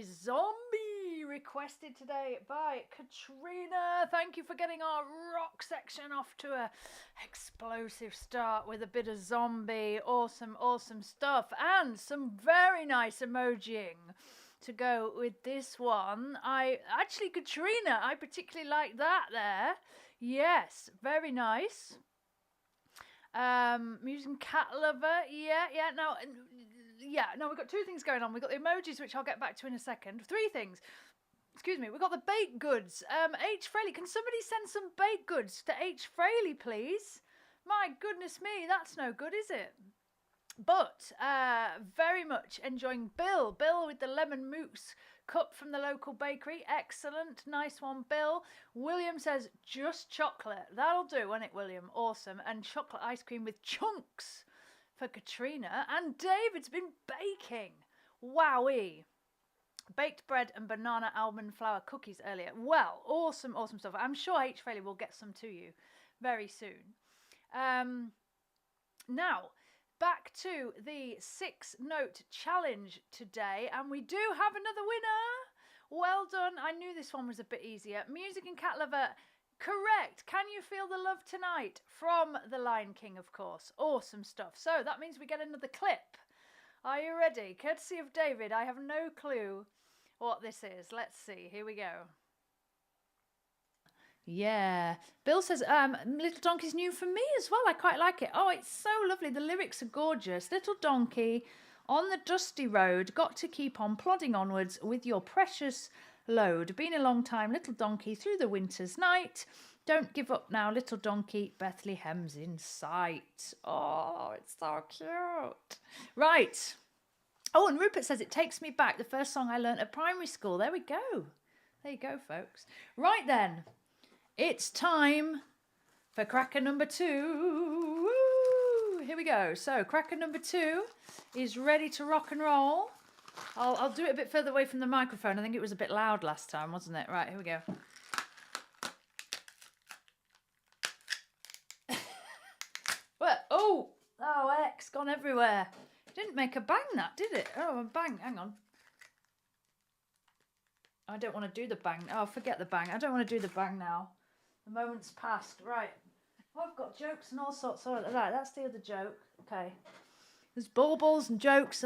S1: zombie requested today by Katrina. Thank you for getting our rock section off to a explosive start with a bit of zombie. Awesome, awesome stuff. And some very nice emojiing to go with this one. Katrina, I particularly like that there. Yes, very nice. Musing cat lover. Now we've got two things going on. We've got the emojis, which I'll get back to in a second. Three things. Excuse me. We've got the baked goods. H. Fraley, can somebody send some baked goods to H. Fraley, please? My goodness me, that's no good, is it? But very much enjoying Bill with the lemon mousse cup from the local bakery. Excellent, nice one, Bill. William says just chocolate. That'll do, won't it, William? Awesome. And chocolate ice cream with chunks for Katrina. And David's been baking. Wowee. Baked bread and banana almond flour cookies earlier. Well, awesome, awesome stuff. I'm sure H. Fraley will get some to you very soon. Now, back to the 6-note challenge today, and we do have another winner. Well done. I knew this one was a bit easier. Music and Cat Lover, correct. Can you feel the love tonight? From The Lion King, of course. Awesome stuff. So that means we get another clip. Are you ready? Courtesy of David. I have no clue what this is. Let's see. Here we go. Yeah. Bill says, Little Donkey's new for me as well. I quite like it. Oh, it's so lovely. The lyrics are gorgeous. Little donkey on the dusty road, got to keep on plodding onwards with your precious load. Been a long time, little donkey, through the winter's night. Don't give up now, little donkey. Bethlehem's in sight. Oh, it's so cute. Right. Oh, and Rupert says, it takes me back. The first song I learnt at primary school. There we go. There you go, folks. Right then. It's time for cracker number 2. Woo! Here we go. So cracker number 2 is ready to rock and roll. I'll do it a bit further away from the microphone. I think it was a bit loud last time, wasn't it? Right, here we go. What? Oh, X gone everywhere. It didn't make a bang, that, did it? Oh, a bang. Hang on. I don't want to do the bang. Oh, forget the bang. I don't want to do the bang now. The moment's passed. Right. I've got jokes and all sorts. Right, that's the other joke. Okay. There's baubles and jokes.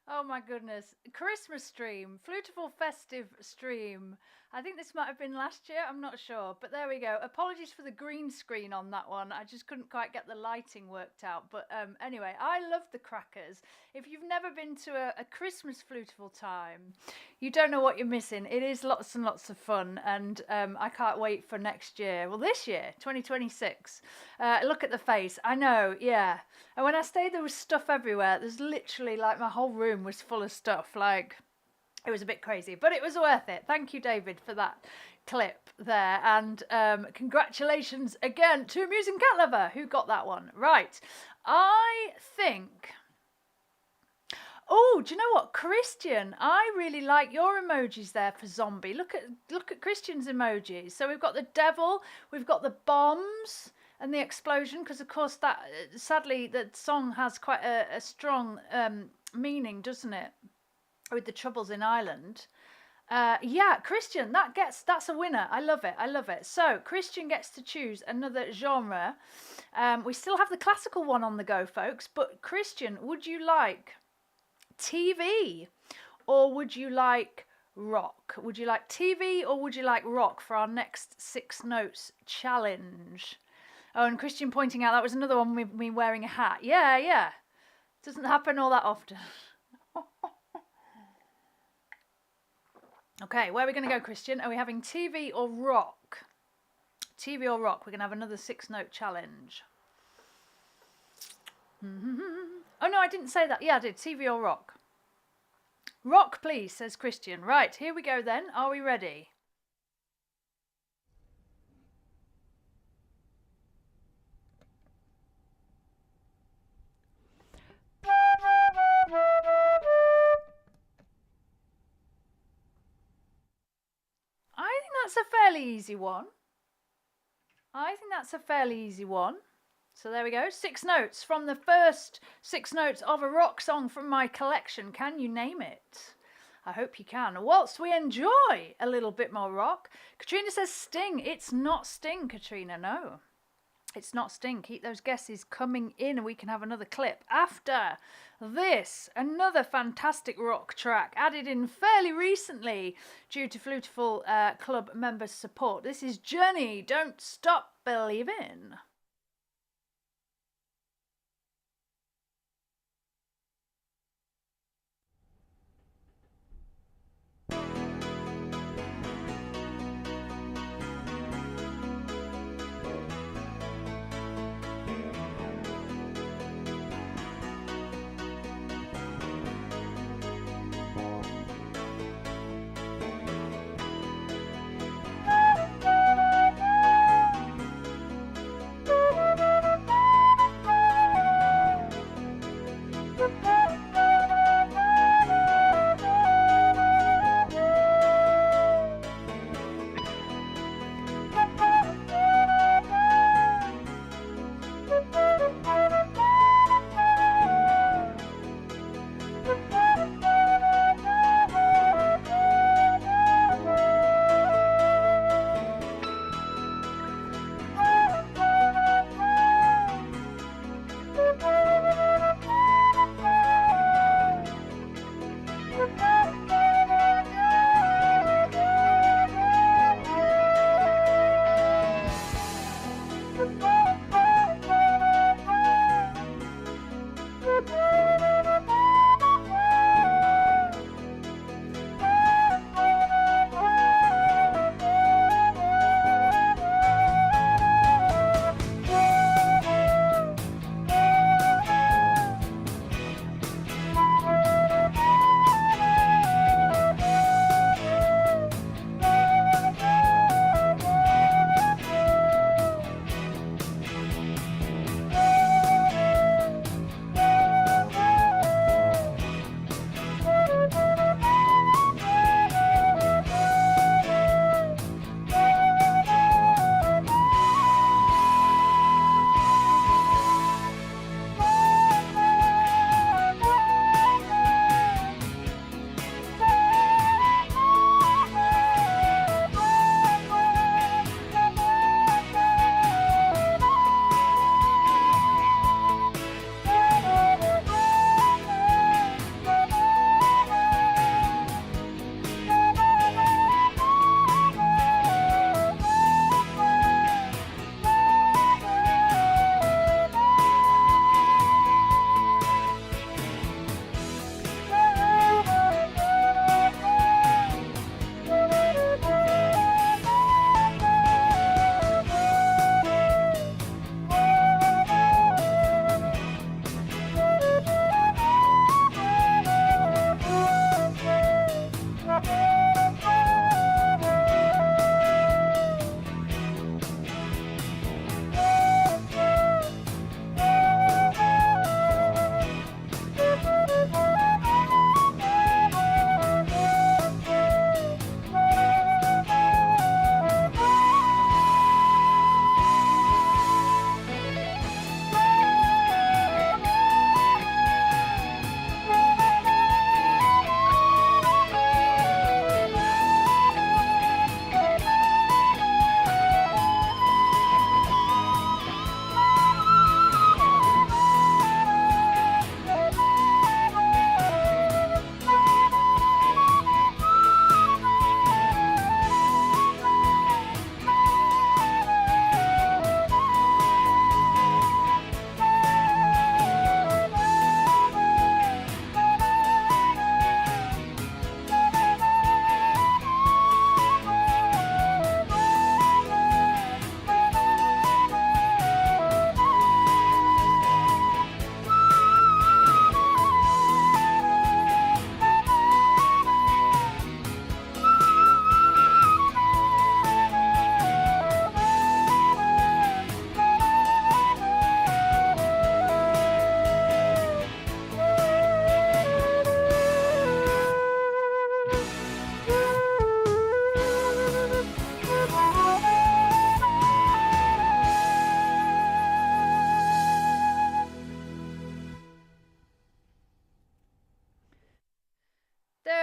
S1: Oh my goodness. Christmas stream. Flutifull festive stream. I think this might have been last year. I'm not sure. But there we go. Apologies for the green screen on that one. I just couldn't quite get the lighting worked out. But anyway, I love the crackers. If you've never been to a Christmas Flutifull Time, you don't know what you're missing. It is lots and lots of fun. And I can't wait for next year. Well, this year, 2026. Look at the face. I know, yeah. And when I stayed, there was stuff everywhere. There's literally, like, my whole room was full of stuff. Like, it was a bit crazy, but it was worth it. Thank you, David, for that clip there. And congratulations again to Musing Cat Lover, who got that one. Right. I think... Oh, do you know what? Christian, I really like your emojis there for zombie. Look at Christian's emojis. So we've got the devil, we've got the bombs and the explosion, because, of course, that sadly, the song has quite a strong meaning, doesn't it? With the troubles in Ireland. Yeah, Christian, that's a winner. I love it. I love it. So Christian gets to choose another genre. We still have the classical one on the go, folks. But Christian, would you like TV or would you like rock? Would you like TV or would you like rock for our next 6 notes challenge? Oh, and Christian pointing out that was another one with me wearing a hat. Yeah. Doesn't happen all that often. Okay, where are we going to go, Christian? Are we having TV or rock? TV or rock? We're going to have another 6-note challenge. Oh, no, I didn't say that. Yeah, I did. TV or rock? Rock, please, says Christian. Right, here we go then. Are we ready? I think that's a fairly easy one. So there we go, 6 notes from the first 6 notes of a rock song from my collection. Can you name it? I hope you can. Whilst we enjoy a little bit more rock, Katrina says Sting. It's not Sting, Katrina, no. It's not Sting. Keep those guesses coming in and we can have another clip after this. Another fantastic rock track added in fairly recently due to Flutifull Club members' support. This is Journey, Don't Stop Believin'.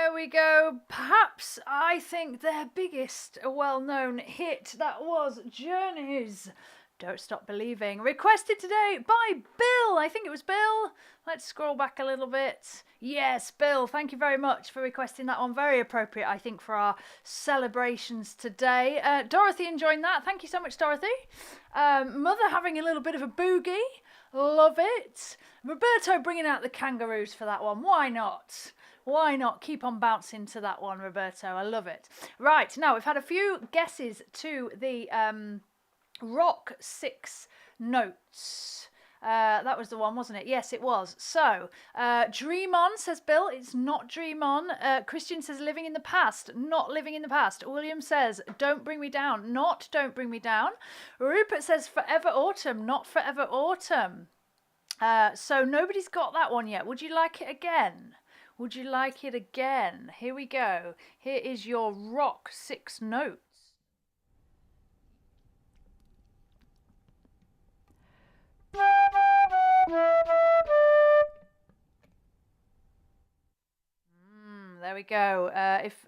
S1: there we go. Perhaps, I think, their biggest well-known hit. That was Journey's Don't Stop Believing. Requested today by Bill. I think it was Bill. Let's scroll back a little bit. Yes, Bill, thank you very much for requesting that one. Very appropriate, I think, for our celebrations today. Dorothy enjoying that. Thank you so much, Dorothy. Mother having a little bit of a boogie. Love it. Roberto bringing out the kangaroos for that one. Why not? Why not? Keep on bouncing to that one, Roberto. I love it. Right, now we've had a few guesses to the rock 6 notes. That was the one, wasn't it? Yes, it was. So, Dream On, says Bill. It's not Dream On. Christian says Living in the Past. Not Living in the Past. William says Don't Bring Me Down. Not Don't Bring Me Down. Rupert says Forever Autumn. Not Forever Autumn. So nobody's got that one yet. Would you like it again? Would you like it again? Here we go. Here is your rock 6 notes. There we go.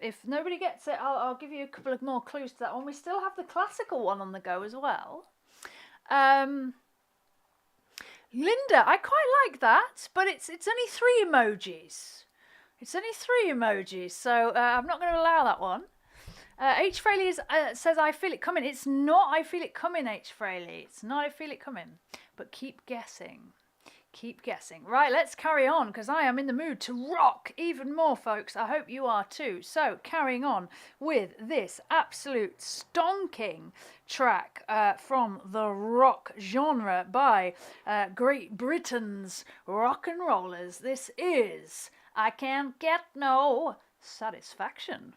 S1: If nobody gets it, I'll give you a couple of more clues to that one. We still have the classical one on the go as well. Linda, I quite like that, but it's only 3 emojis. It's only 3 emojis, so I'm not going to allow that one. H. Fraley says I feel it coming. It's not I feel it coming, H. Fraley. It's not I feel it coming. But keep guessing. Keep guessing. Right, let's carry on, because I am in the mood to rock even more, folks. I hope you are too. So, carrying on with this absolute stonking track from the rock genre by Great Britain's rock and rollers. This is I Can't Get No Satisfaction.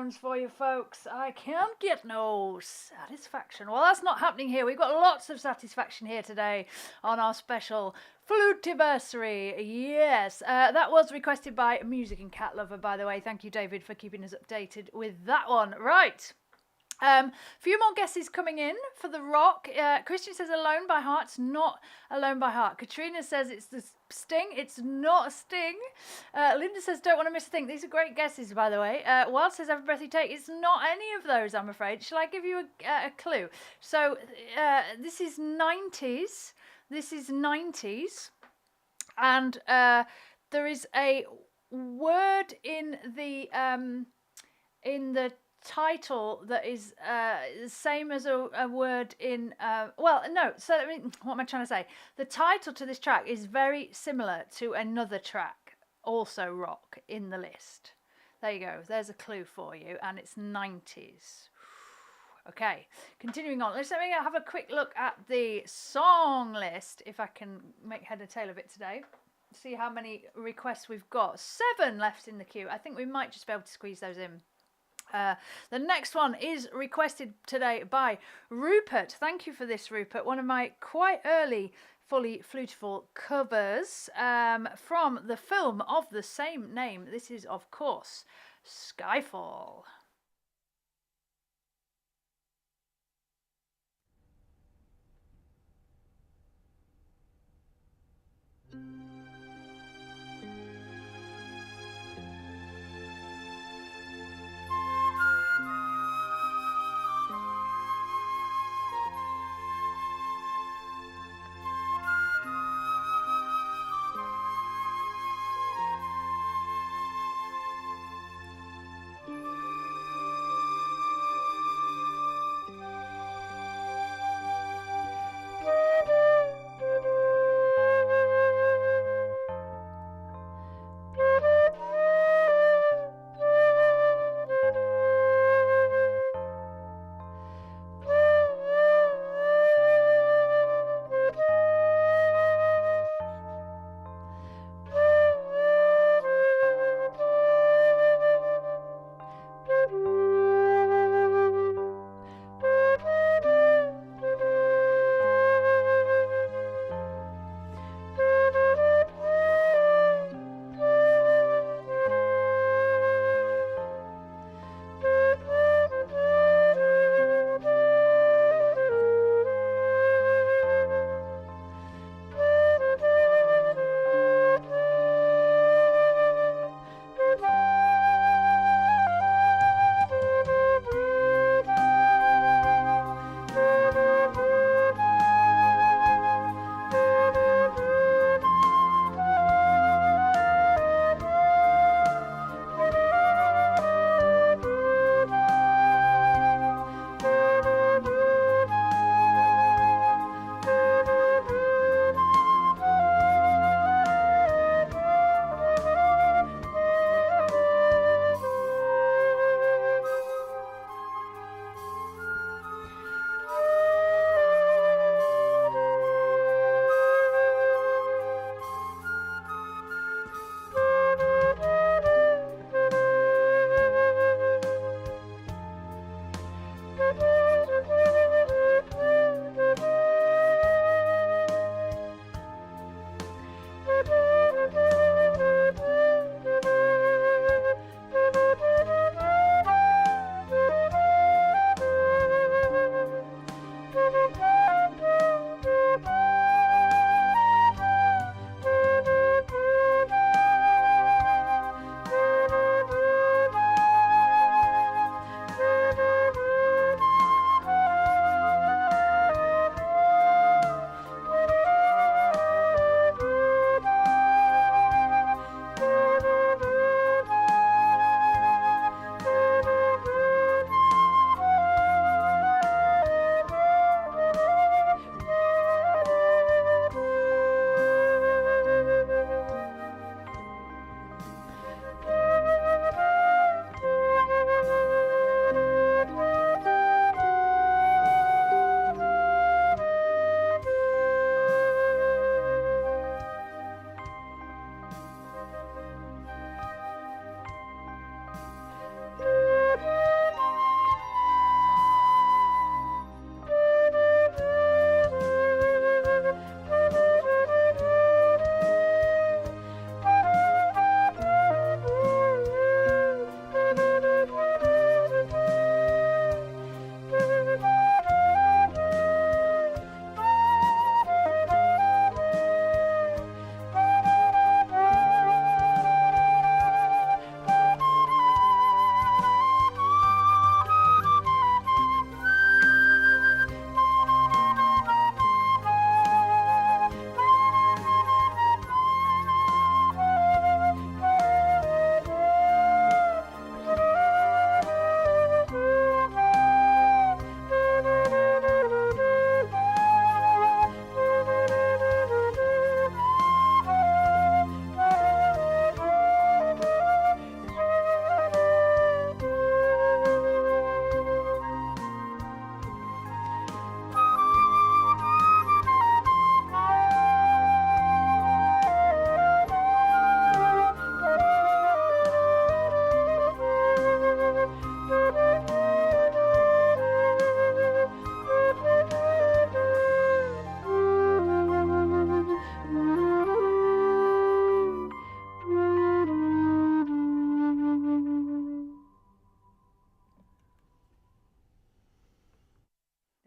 S1: tones for you folks. I can't get no satisfaction. Well, that's not happening here. We've got lots of satisfaction here today on our special Flutiversary. Yes, that was requested by Music and Cat Lover, by the way. Thank you, David, for keeping us updated with that one. Right. Few more guesses coming in for the rock. Christian says Alone by Heart. It's not Alone by Heart. Katrina says it's the Sting. It's not a Sting. Linda says Don't Want to Miss a Thing. These are great guesses, by the way. Wild says Every Breath You Take. It's not any of those, I'm afraid. Shall I give you a clue? So this is 90s. This is 90s. And there is a word in the title that is the same as a word in well, no, so I mean, what am I trying to say? The title to this track is very similar to another track, also rock, in the list. There you go, there's a clue for you, and it's 90s. Okay, continuing on, let me have a quick look at the song list, if I can make head or tail of it today. See how many requests we've got. 7 left in the queue. I think we might just be able to squeeze those in. The next one is requested today by Rupert. Thank you for this, Rupert. One of my quite early Fully Flutifull covers from the film of the same name. This is, of course, Skyfall.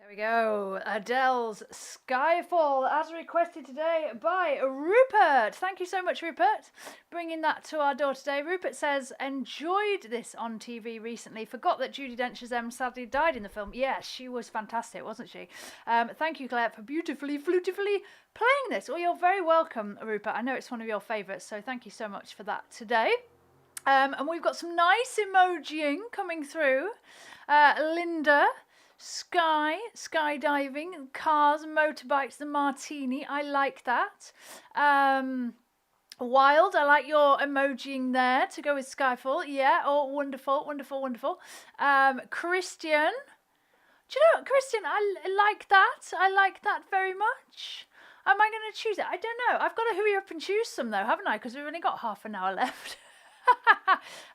S1: There we go. Adele's Skyfall, as requested today by Rupert. Thank you so much, Rupert, bringing that to our door today. Rupert says, enjoyed this on TV recently. Forgot that Judi Dench's M sadly died in the film. Yes, she was fantastic, wasn't she? Thank you, Claire, for beautifully playing this. Well, you're very welcome, Rupert. I know it's one of your favourites, so thank you so much for that today. And we've got some nice emojiing coming through. Linda... skydiving, cars, motorbikes, the martini. I like that. Wild, I like your emojiing there to go with Skyfall. Yeah, oh, wonderful. Christian. Do you know what, Christian? I like that. I like that very much. Am I going to choose it? I don't know. I've got to hurry up and choose some though, haven't I? Because we've only got half an hour left.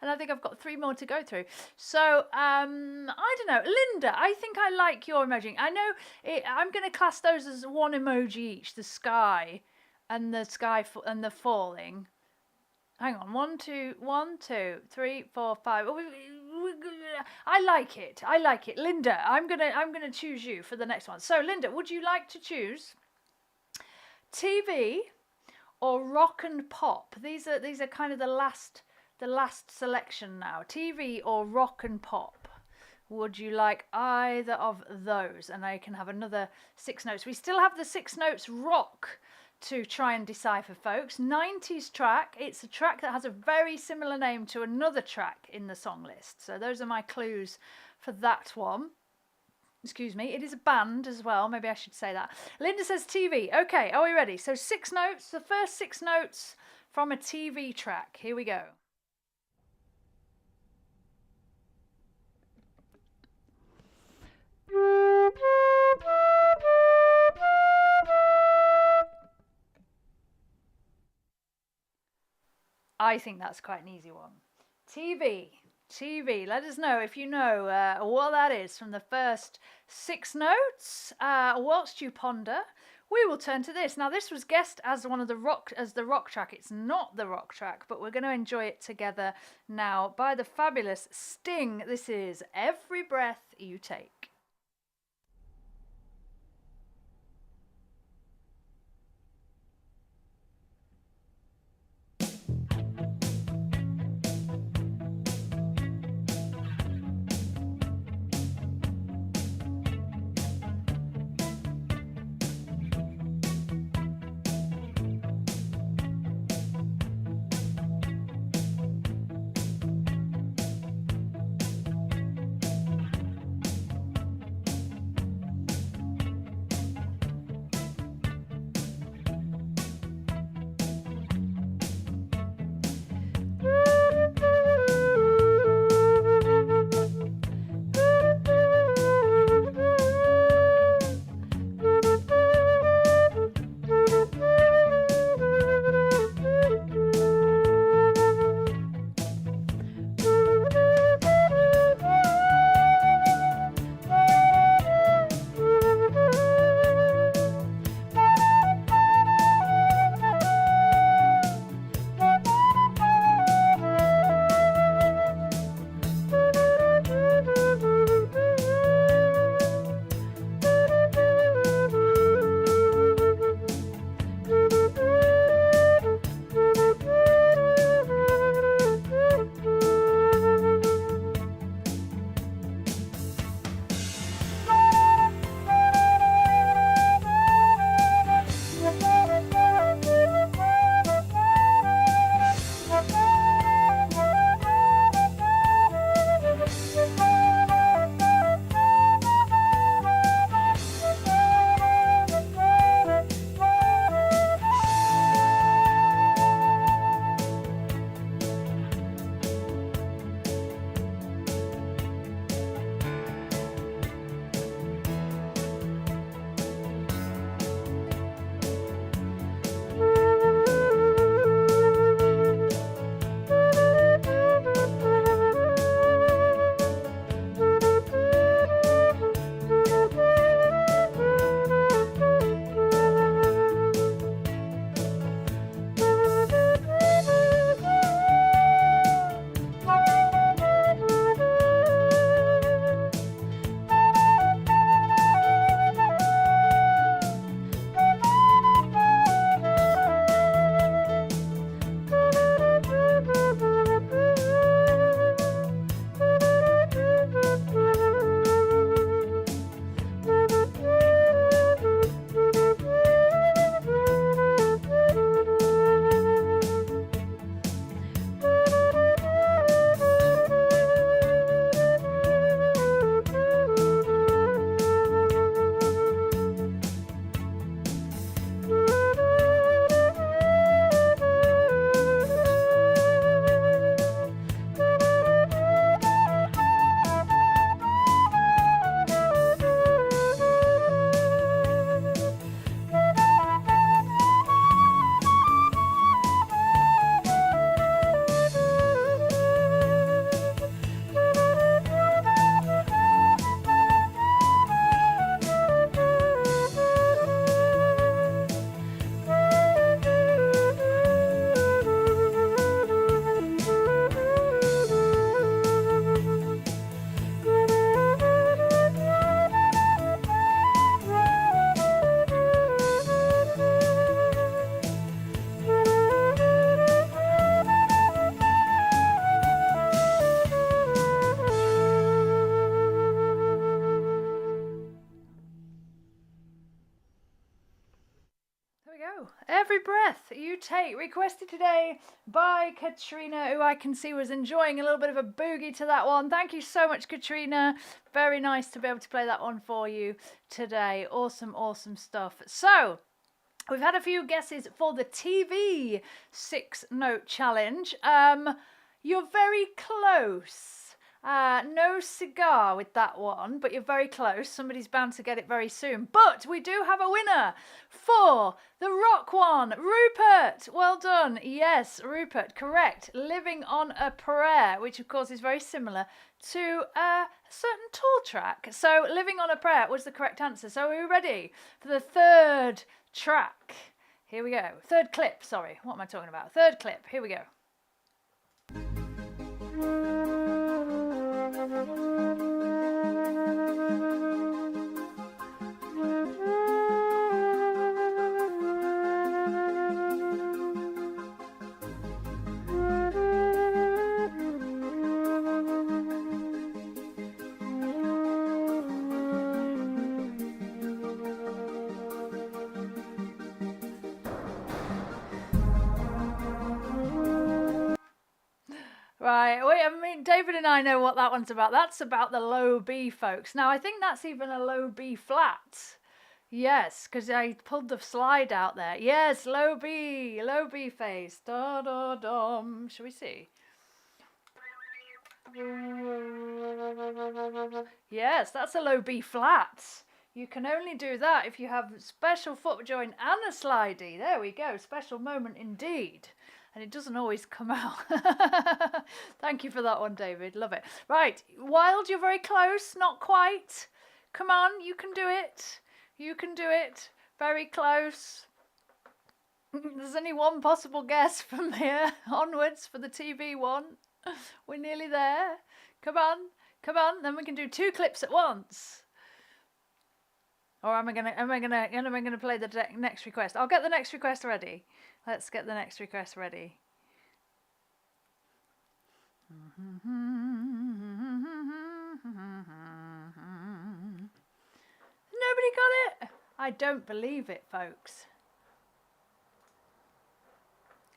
S1: And I think I've got 3 more to go through. So, I don't know. Linda, I think I like your emoji. I know I'm going to class those as one emoji each. The sky and the and the falling. Hang on. 1, 2, 3, 4, 5. I like it. Linda, I'm gonna choose you for the next one. So, Linda, would you like to choose TV or rock and pop? These are kind of the last selection now. TV or rock and pop? Would you like either of those? And I can have another 6 notes. We still have the 6 notes rock to try and decipher, folks. 90s track. It's a track that has a very similar name to another track in the song list. So those are my clues for that one. Excuse me. It is a band as well. Maybe I should say that. Linda says TV. Okay, are we ready? So 6 notes. The first 6 notes from a TV track. Here we go. I think that's quite an easy one. TV. Let us know if you know what that is from the first 6 notes. Whilst you ponder, we will turn to this. Now, this was guessed as the rock track. It's not the rock track, but we're going to enjoy it together now by the fabulous Sting. This is Every Breath You Take. Every breath you take, requested today by Katrina, who I can see was enjoying a little bit of a boogie to that one. Thank you so much, Katrina. Very nice to be able to play that one for you today. Awesome, awesome stuff. So, we've had a few guesses for the TV 6-note challenge. You're very close. No cigar with that one, but you're very close. Somebody's bound to get it very soon. But we do have a winner for the rock one. Rupert, well done. Yes, Rupert, correct. Living on a Prayer, which of course is very similar to a certain Tool track. So Living on a Prayer was the correct answer. So are we ready for the third track? Here we go. Third clip, sorry. What am I talking about? Third clip. Here we go. Right, wait, I mean, David and I know what that one's about. That's about the low B, folks. Now, I think that's even a low B flat. Yes, because I pulled the slide out there. Yes, low B phase. Da da dum. Shall we see? Yes, that's a low B flat. You can only do that if you have special foot joint and a slidey. There we go. Special moment indeed. And it doesn't always come out. Thank you for that one, David. Love it. Right, Wild, you're very close. Not quite. Come on, you can do it. You can do it. Very close. There's only one possible guess from here onwards for the TV one. We're nearly there. Come on, come on. Then we can do 2 clips at once. Or am I gonna play the next request? I'll get the next request ready. Let's get the next request ready. Nobody got it? I don't believe it, folks.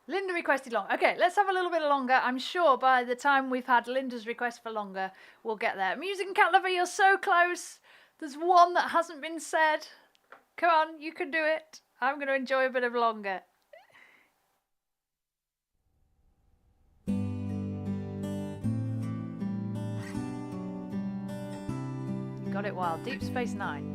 S1: Linda requested long. Okay, let's have a little bit longer. I'm sure by the time we've had Linda's request for longer, we'll get there. Music and Cat Lover, you're so close. There's one that hasn't been said. Come on, you can do it. I'm going to enjoy a bit of longer. You got it, Wild. Deep Space Nine.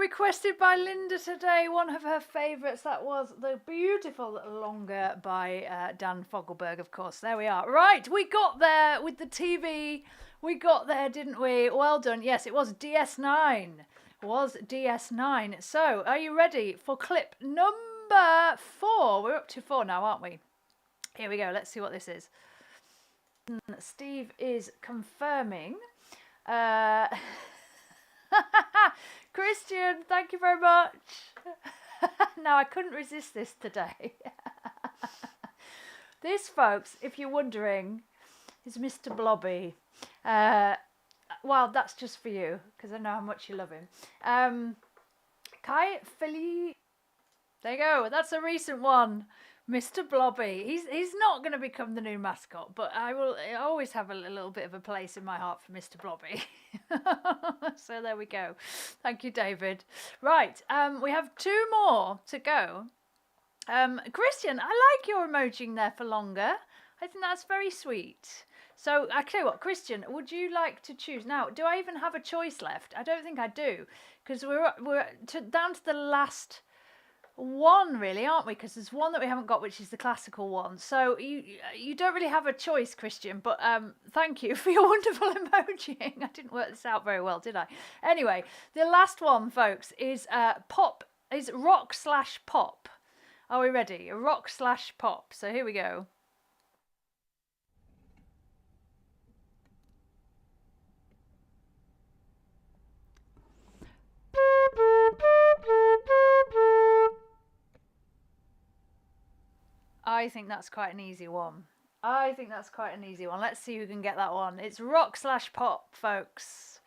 S1: requested by Linda today, one of her favourites. That was the beautiful Longer by Dan Fogelberg, of course. There we are. Right, we got there with the TV. We got there, didn't we? Well done. Yes, it was DS9. It was DS9. So, are you ready for clip number 4? We're up to 4 now, aren't we? Here we go. Let's see what this is. Steve is confirming. Christian, thank you very much. Now, I couldn't resist this today. This, folks, if you're wondering, is Mr. Blobby. Well, that's just for you, because I know how much you love him. Kai Philly. There you go. That's a recent one. Mr. Blobby. He's not going to become the new mascot, but I always have a little bit of a place in my heart for Mr. Blobby. So there we go. Thank you, David. Right, we have 2 more to go. Christian, I like your emoji there for Longer. I think that's very sweet. So I tell you what, Christian, would you like to choose now? Do I even have a choice left? I don't think I do, because we're down to the last one, really, aren't we? Because there's one that we haven't got, which is the classical one. So you don't really have a choice, Christian, but thank you for your wonderful emojiing. I didn't work this out very well, did I? Anyway, the last one, folks, is rock/pop. Are we ready? Rock/pop. So here we go. I think that's quite an easy one. Let's see who can get that one. It's rock/pop, folks.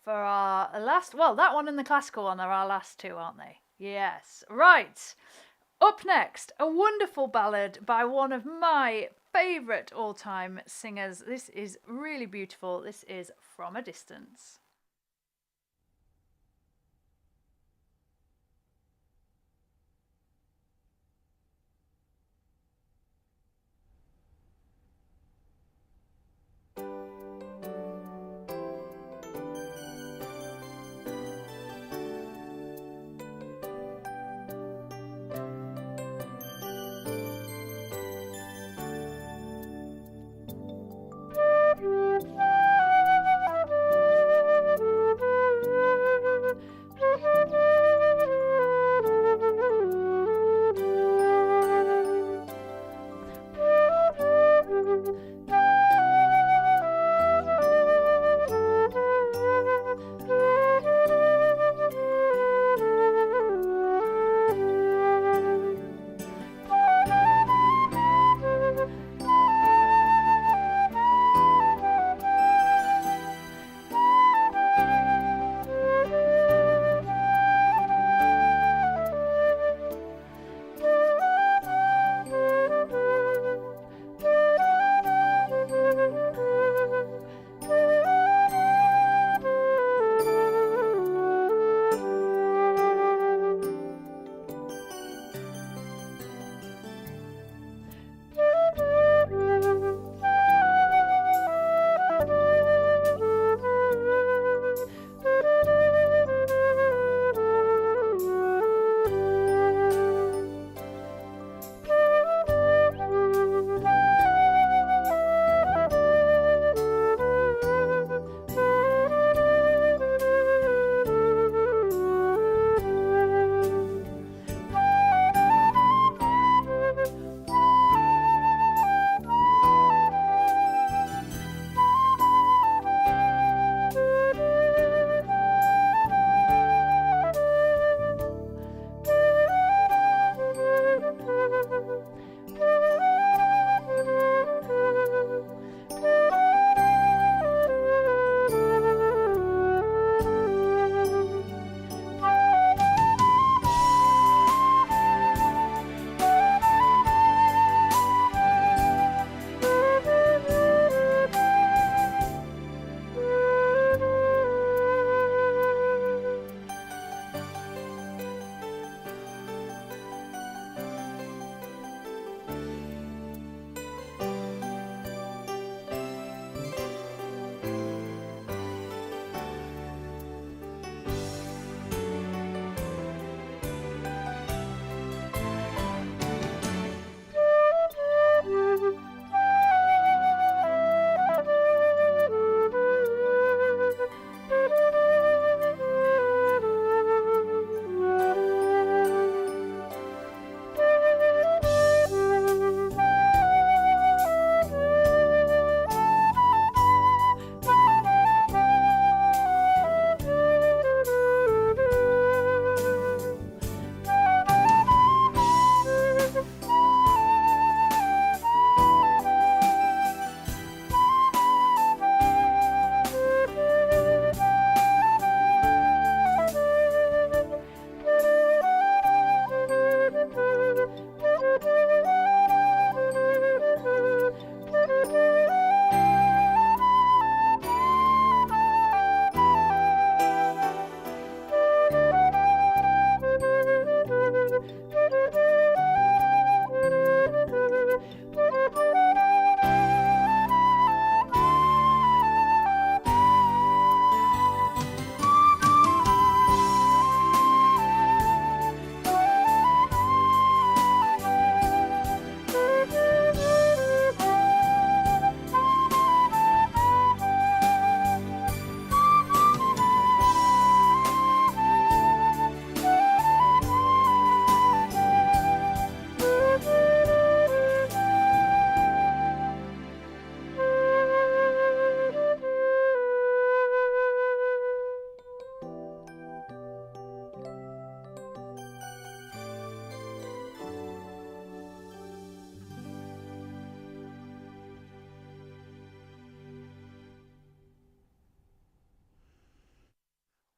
S1: For our last, well, that one and the classical one are our last 2, aren't they? Yes. Right. Up next, a wonderful ballad by one of my favourite all-time singers. This is really beautiful. This is From a Distance.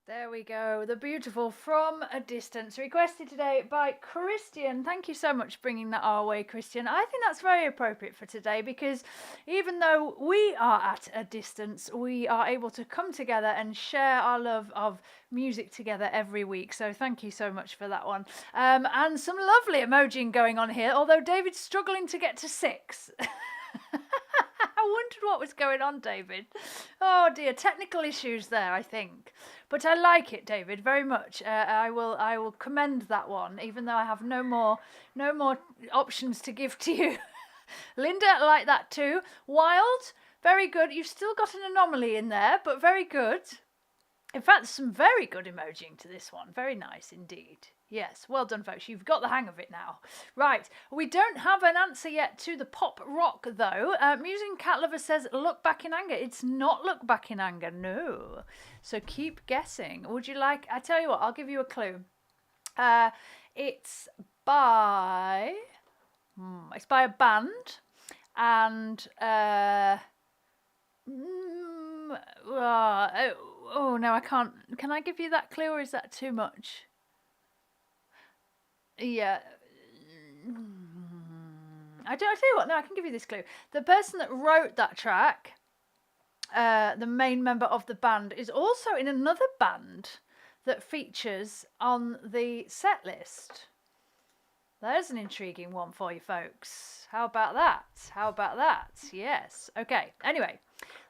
S1: There we go. The beautiful From a Distance, requested today by Christian. Thank you so much for bringing that our way, Christian. I think that's very appropriate for today because even though we are at a distance, we are able to come together and share our love of music together every week. So thank you so much for that one. And some lovely emoji going on here, although David's struggling to get to 6. I wondered what was going on, David. Oh dear, technical issues there, I think. But I like it, David, very much. I will commend that one, even though I have no more options to give to you. Linda, I like that too. Wild, very good. You've still got an anomaly in there, but very good. In fact, there's some very good emojiing to this one. Very nice indeed. Yes, well done, folks. You've got the hang of it now. Right, we don't have an answer yet to the pop rock, though. Musing Cat Lover says, Look Back in Anger. It's not Look Back in Anger, no. So keep guessing. Would you like... I tell you what, I'll give you a clue. It's by... It's by a band. And... oh, no, I can't... Can I give you that clue, or is that too much? Yeah. I'll tell you what, no, I can give you this clue. The person that wrote that track, the main member of the band, is also in another band that features on the set list. There's an intriguing one for you, folks. How about that? How about that? Yes. Okay. Anyway,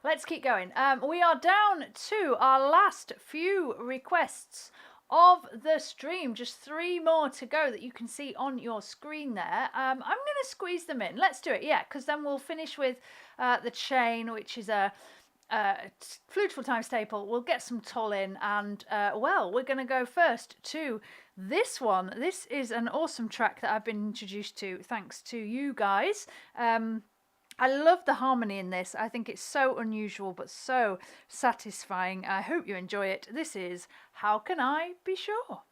S1: let's keep going. We are down to our last few requests of the stream. Just 3 more to go that you can see on your screen there. I'm going to squeeze them in. Let's do it, yeah, because then we'll finish with the chain, which is a Flutifull Time staple. We'll get some Tull in, and well, we're going to go first to this one. This is an awesome track that I've been introduced to thanks to you guys. I love the harmony in this. I think it's so unusual but so satisfying. I hope you enjoy it. This is How Can I Be Sure?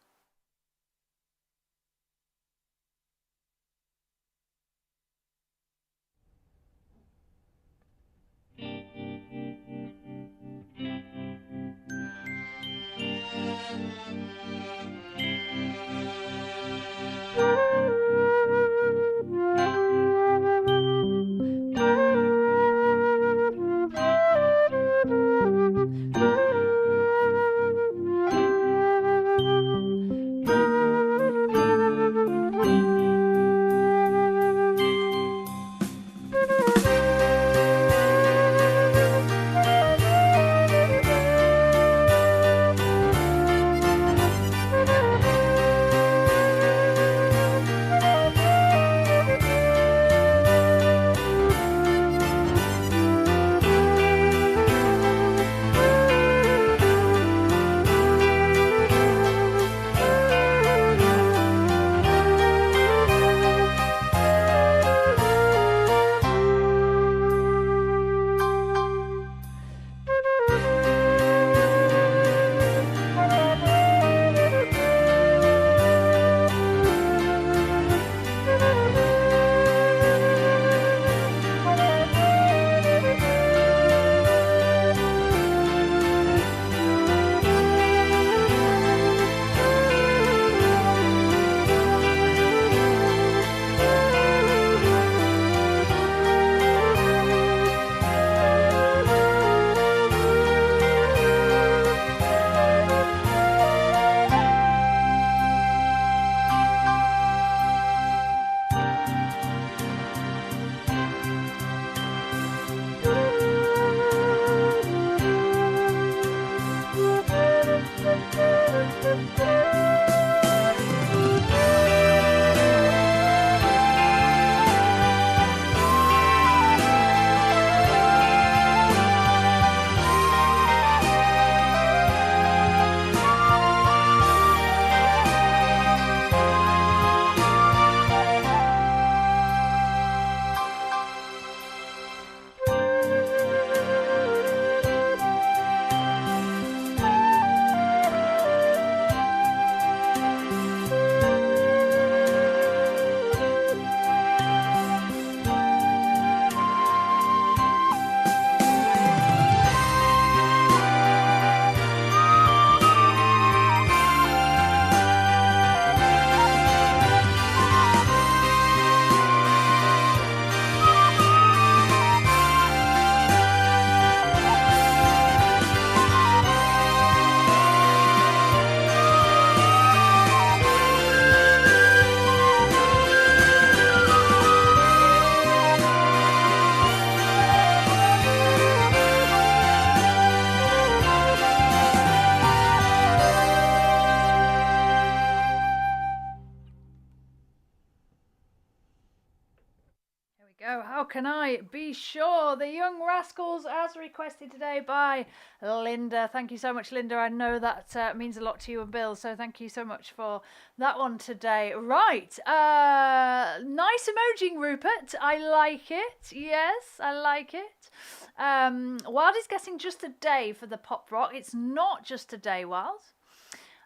S1: Go. How can I be sure? The Young Rascals, as requested today by Linda. Thank you so much, Linda. I know that means a lot to you and Bill, so thank you so much for that one today. Right. Nice emoji, Rupert. I like it. Yes, I like it. Wild is guessing just a day for the pop rock. It's not just a day, Wild.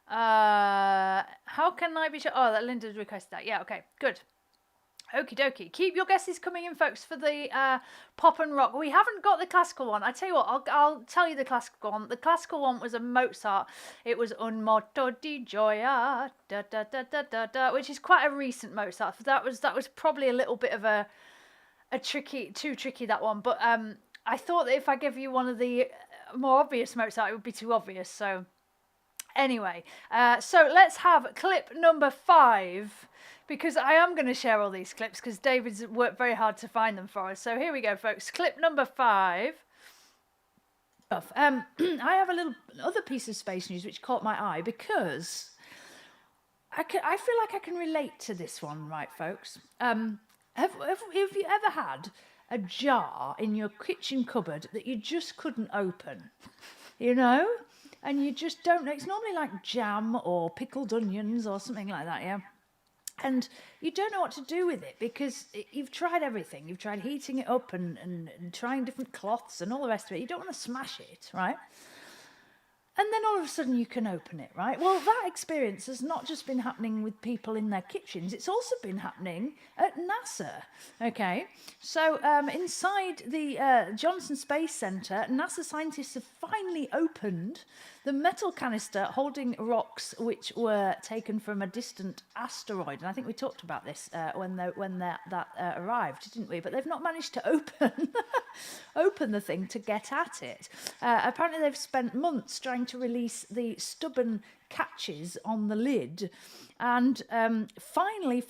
S1: How can I be sure? Oh, that Linda's requested that. Yeah, okay, good. Okie dokie. Keep your guesses coming in, folks, for the pop and rock. We haven't got the classical one. I tell you what, I'll tell you the classical one. The classical one was a Mozart. It was Un moto di gioia, da da da da da da, which is quite a recent Mozart. That was probably a little bit of a too tricky, that one. But I thought that if I give you one of the more obvious Mozart, it would be too obvious. So anyway, so let's have clip number 5. Because I am going to share all these clips because David's worked very hard to find them for us. So here we go, folks. Clip number 5. I have a little other piece of space news which caught my eye because I feel like I can relate to this one, right, folks? Have you ever had a jar in your kitchen cupboard that you just couldn't open? You know? And you just don't know. It's normally like jam or pickled onions or something like that, yeah? And you don't know what to do with it because you've tried everything. You've tried heating it up and trying different cloths and all the rest of it. You don't want to smash it, right? And then all of a sudden you can open it, right? Well, that experience has not just been happening with people in their kitchens. It's also been happening at NASA, okay? So inside the Johnson Space Center, NASA scientists have finally opened the metal canister holding rocks which were taken from a distant asteroid. And I think we talked about this when that arrived, didn't we? But they've not managed to open the thing to get at it. Apparently they've spent months trying to release the stubborn catches on the lid. And finally,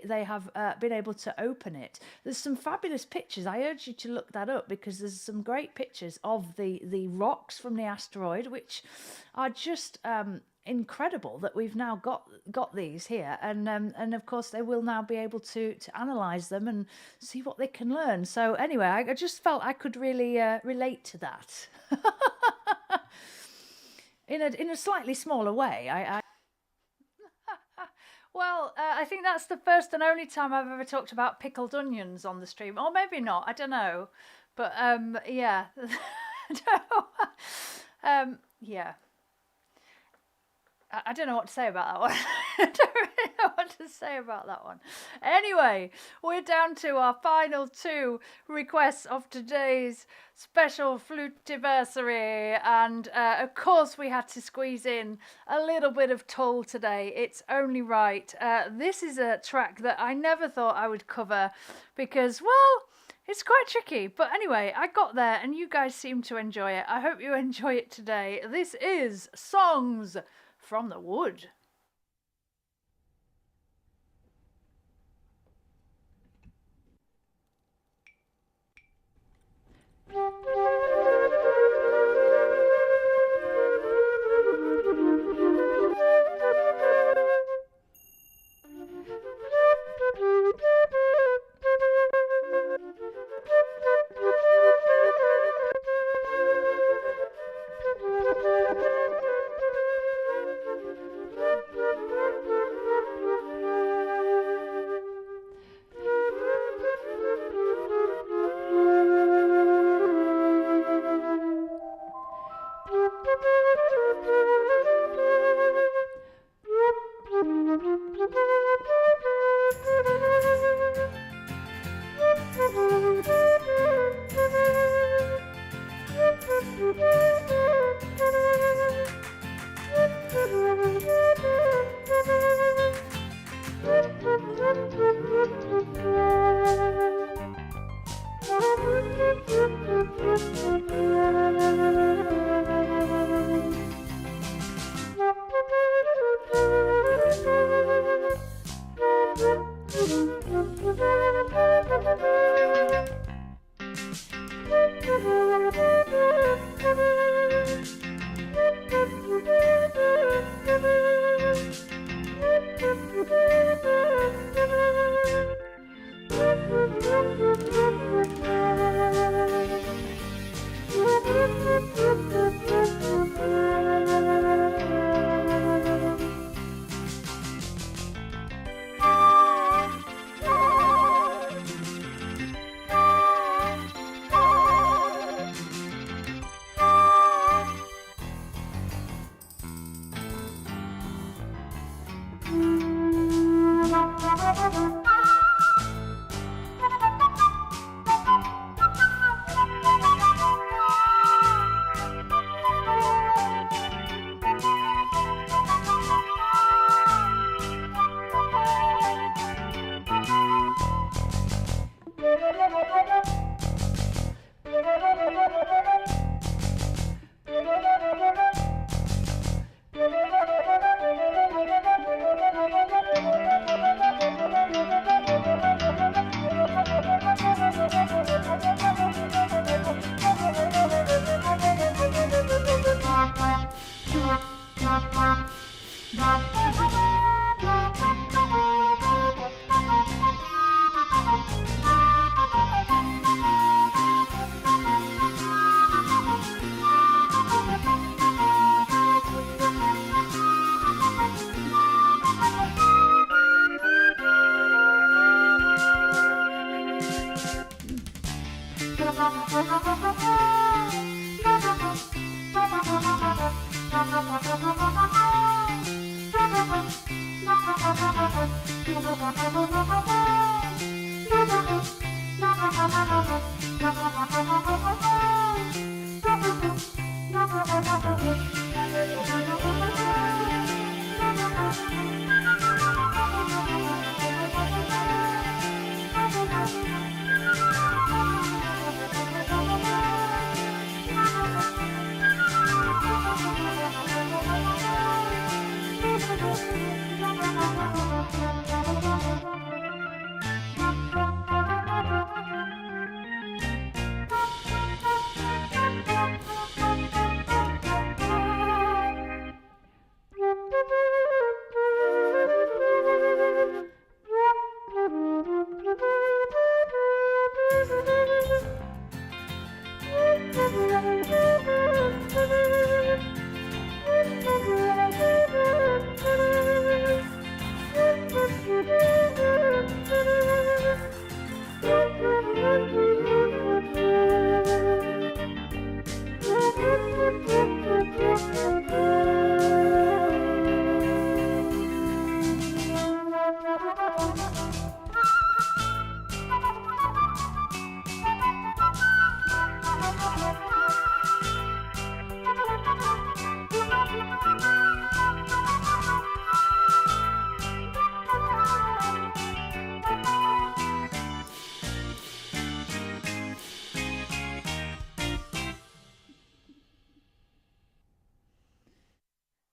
S1: they have been able to open it. There's some fabulous pictures. I urge you to look that up because there's some great pictures of the rocks from the asteroid, which are just incredible that we've now got these here. And of course, they will now be able to analyse them and see what they can learn. So anyway, I just felt I could really relate to that. In a slightly smaller way. Well, I think that's the first and only time I've ever talked about pickled onions on the stream. Or maybe not, I don't know. But, yeah. Yeah. I don't know what to say about that one. I don't really know what to say about that one. Anyway, we're down to our final 2 requests of today's special Flutiversary. And, of course, we had to squeeze in a little bit of Tull today. It's only right. This is a track that I never thought I would cover because, well, it's quite tricky. But anyway, I got there and you guys seem to enjoy it. I hope you enjoy it today. This is Songs from the Wood.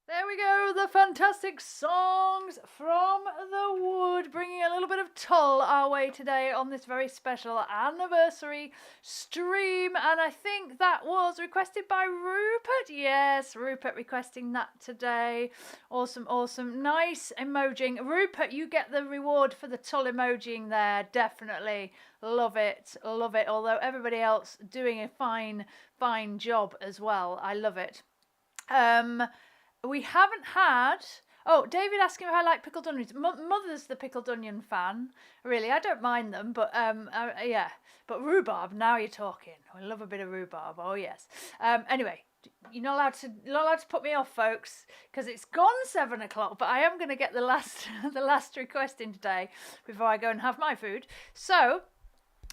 S1: There we go, the fantastic songs from the wood, bringing a little bit of tull our way today on this very special anniversary stream. And I think that was requested by Rupert. Yes, Rupert requesting that today. Awesome, awesome. Nice emojing. Rupert, you get the reward for the tull emojiing there, definitely. Love it, love it. Although everybody else doing a fine job as well. I love it. We haven't had... Oh, David asking if I like pickled onions. Mother's the pickled onion fan. Really, I don't mind them, but yeah. But rhubarb, now you're talking. I love a bit of rhubarb. Oh yes. Anyway, you're not allowed to put me off, folks, because it's gone 7 o'clock. But I am going to get the last request in today before I go and have my food. So,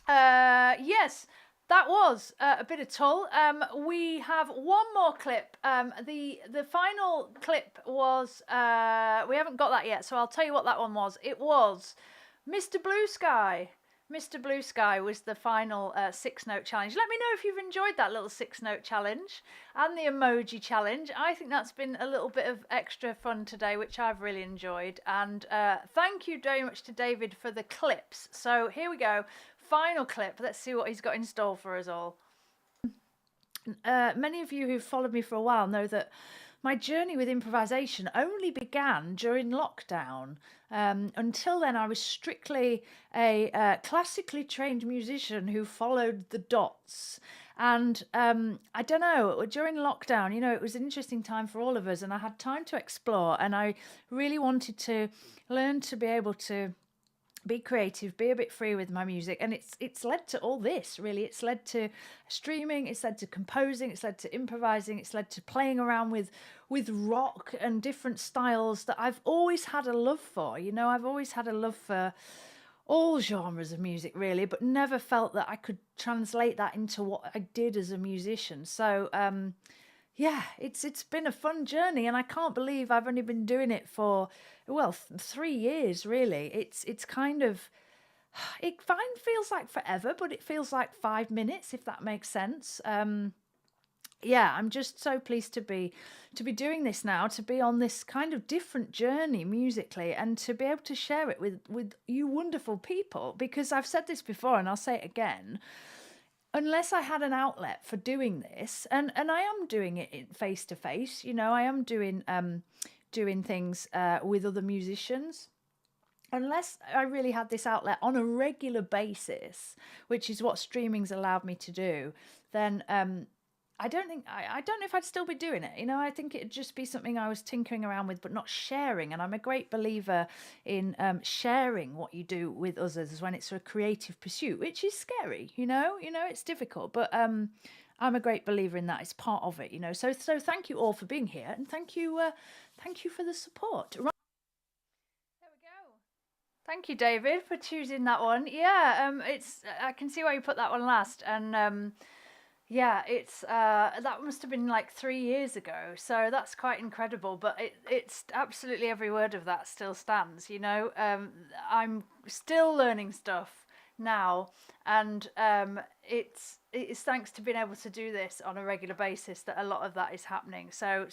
S1: yes. That was a bit of tull. We have one more clip. The final clip was, we haven't got that yet, so I'll tell you what that one was. It was Mr. Blue Sky. Mr. Blue Sky was the final 6-note challenge. Let me know if you've enjoyed that little 6-note challenge and the emoji challenge. I think that's been a little bit of extra fun today, which I've really enjoyed. And thank you very much to David for the clips. So here we go. Final clip. Let's see what he's got in store for us all. Many of you who've followed me for a while know that my journey with improvisation only began during lockdown. Until then, I was strictly a classically trained musician who followed the dots. And I don't know, during lockdown, you know, it was an interesting time for all of us, and I had time to explore, and I really wanted to learn to be able to be creative, be a bit free with my music, and it's led to all this, really. It's led to streaming, it's led to composing, it's led to improvising, it's led to playing around with rock and different styles that I've always had a love for. You know, I've always had a love for all genres of music, really, but never felt that I could translate that into what I did as a musician. So yeah, it's been a fun journey, and I can't believe I've only been doing it for, well, 3 years, really. It's kind of, it feels like forever, but it feels like 5 minutes, if that makes sense. Yeah, I'm just so pleased to be doing this now, to be on this kind of different journey musically, and to be able to share it with you wonderful people, because I've said this before and I'll say it again. Unless I had an outlet for doing this, and I am doing it face to face, you know, I am doing things with other musicians. Unless I really had this outlet on a regular basis, which is what streaming's allowed me to do, then I don't know if I'd still be doing it. You know, I think it'd just be something I was tinkering around with, but not sharing. And I'm a great believer in sharing what you do with others when it's a creative pursuit, which is scary. You know, it's difficult, but I'm a great believer in that. It's part of it. You know, so thank you all for being here, and thank you for the support. Right. There we go. Thank you, David, for choosing that one. Yeah, I can see why you put that one last, and yeah, it's that must have been like 3 years ago, so that's quite incredible. But it's absolutely every word of that still stands. You know, I'm still learning stuff now, and it's thanks to being able to do this on a regular basis that a lot of that is happening. So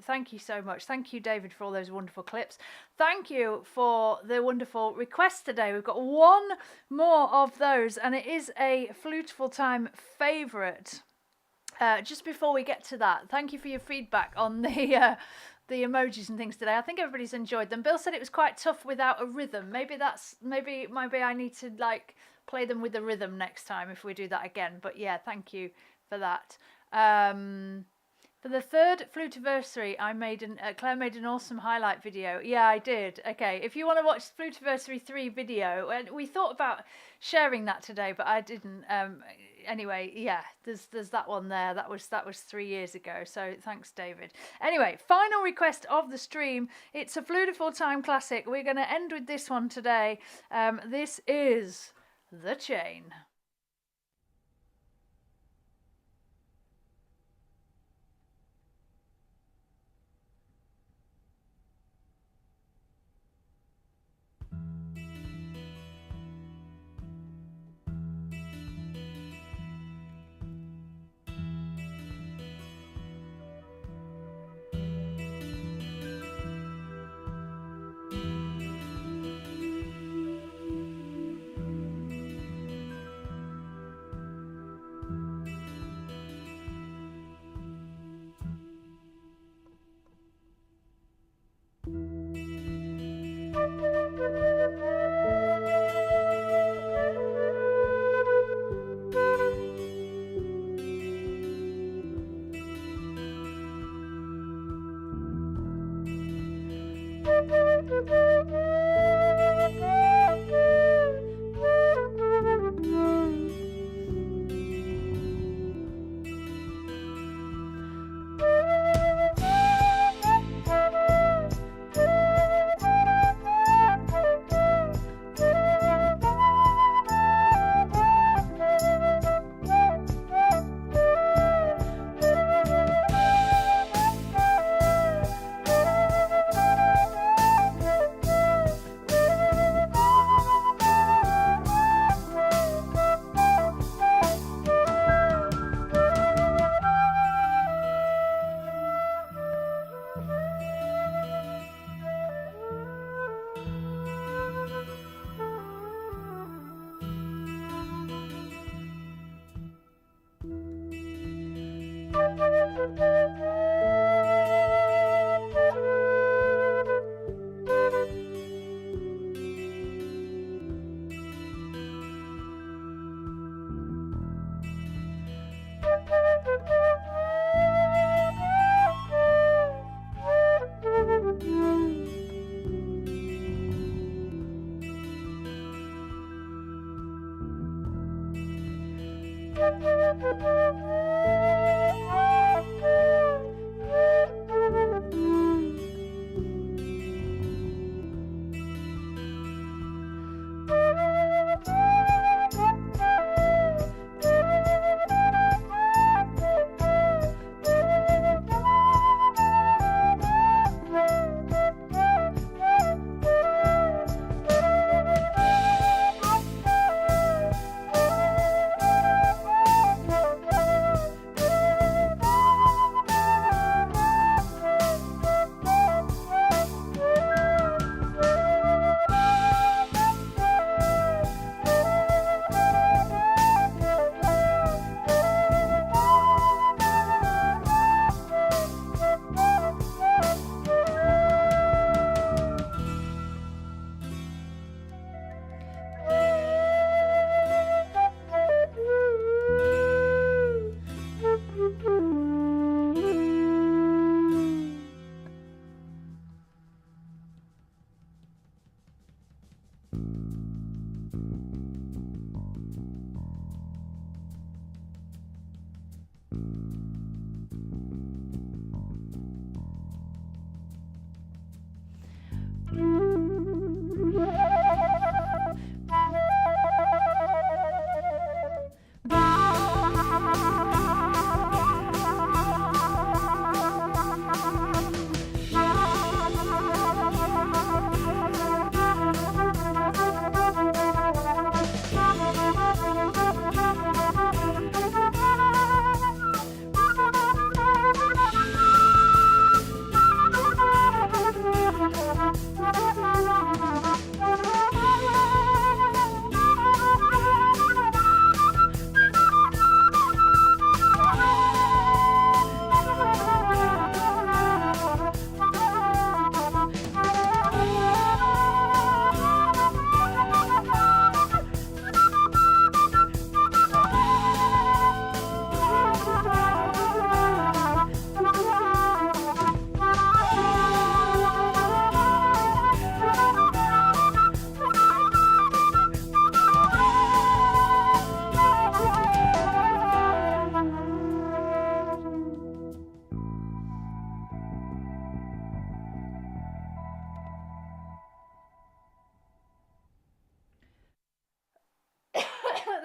S1: thank you so much. Thank you, David, for all those wonderful clips. Thank you for the wonderful requests today. We've got one more of those, and it is a Flutifull Time favourite. Just before we get to that, thank you for your feedback on the emojis and things today. I think everybody's enjoyed them. Bill said it was quite tough without a rhythm. Maybe I need to like play them with a rhythm next time if we do that again. But yeah, thank you for that. For the third Flutiversary, Claire made an awesome highlight video. Yeah, I did. Okay, if you want to watch Flutiversary 3 video, and we thought about sharing that today, but I didn't. Anyway, yeah, there's that one there. That was 3 years ago. So thanks, David. Anyway, final request of the stream. It's a Flutifull Time classic. We're going to end with this one today. This is The Chain.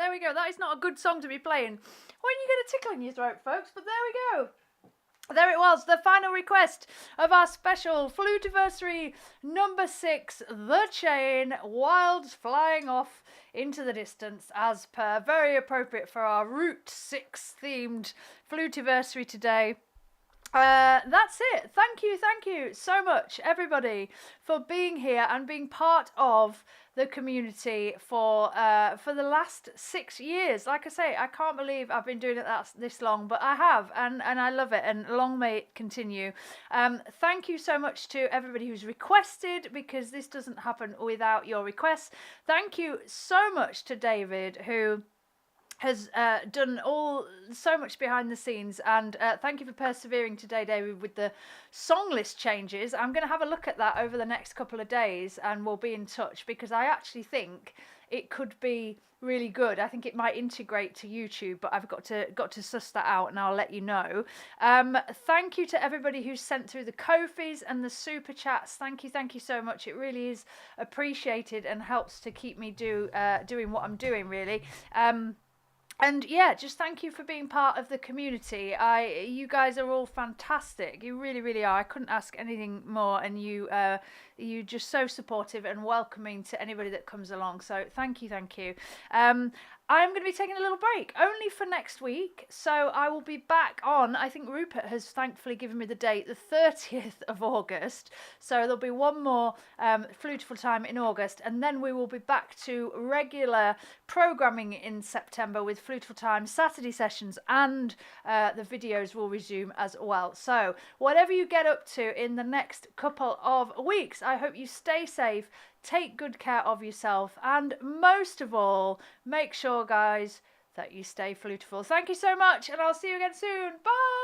S1: there we go. That is not a good song to be playing when you get a tickle in your throat, folks, but there we go. There it was, the final request of our special Flutiversary number 6, The Chain, Wilds Flying Off into the Distance, as per. Very appropriate for our Route 6 themed Flutiversary today. That's it. Thank you so much, everybody, for being here and being part of the community for the last 6 years. Like I say, I can't believe I've been doing it this long, but I have, and I love it, and long may it continue. Thank you so much to everybody who's requested, because this doesn't happen without your requests. Thank you so much to David, who has done so much behind the scenes, and thank you for persevering today, David, with the song list changes. I'm going to have a look at that over the next couple of days, and we'll be in touch, because I actually think it could be really good. I think it might integrate to YouTube, but I've got to suss that out, and I'll let you know. Thank you to everybody who's sent through the Ko-fis and the super chats. Thank you so much. It really is appreciated and helps to keep me doing what I'm doing, really. And yeah, just thank you for being part of the community. You guys are all fantastic. You really, really are. I couldn't ask anything more, and you're just so supportive and welcoming to anybody that comes along. So thank you. I'm going to be taking a little break, only for next week. So I will be back on, I think Rupert has thankfully given me the date, the 30th of August. So there'll be one more Flutifull Time in August, and then we will be back to regular programming in September with Flutifull Time Saturday sessions, and the videos will resume as well. So whatever you get up to in the next couple of weeks, I hope you stay safe, take good care of yourself, and most of all, make sure, guys, that you stay flutifull. Thank you so much, and I'll see you again soon. Bye!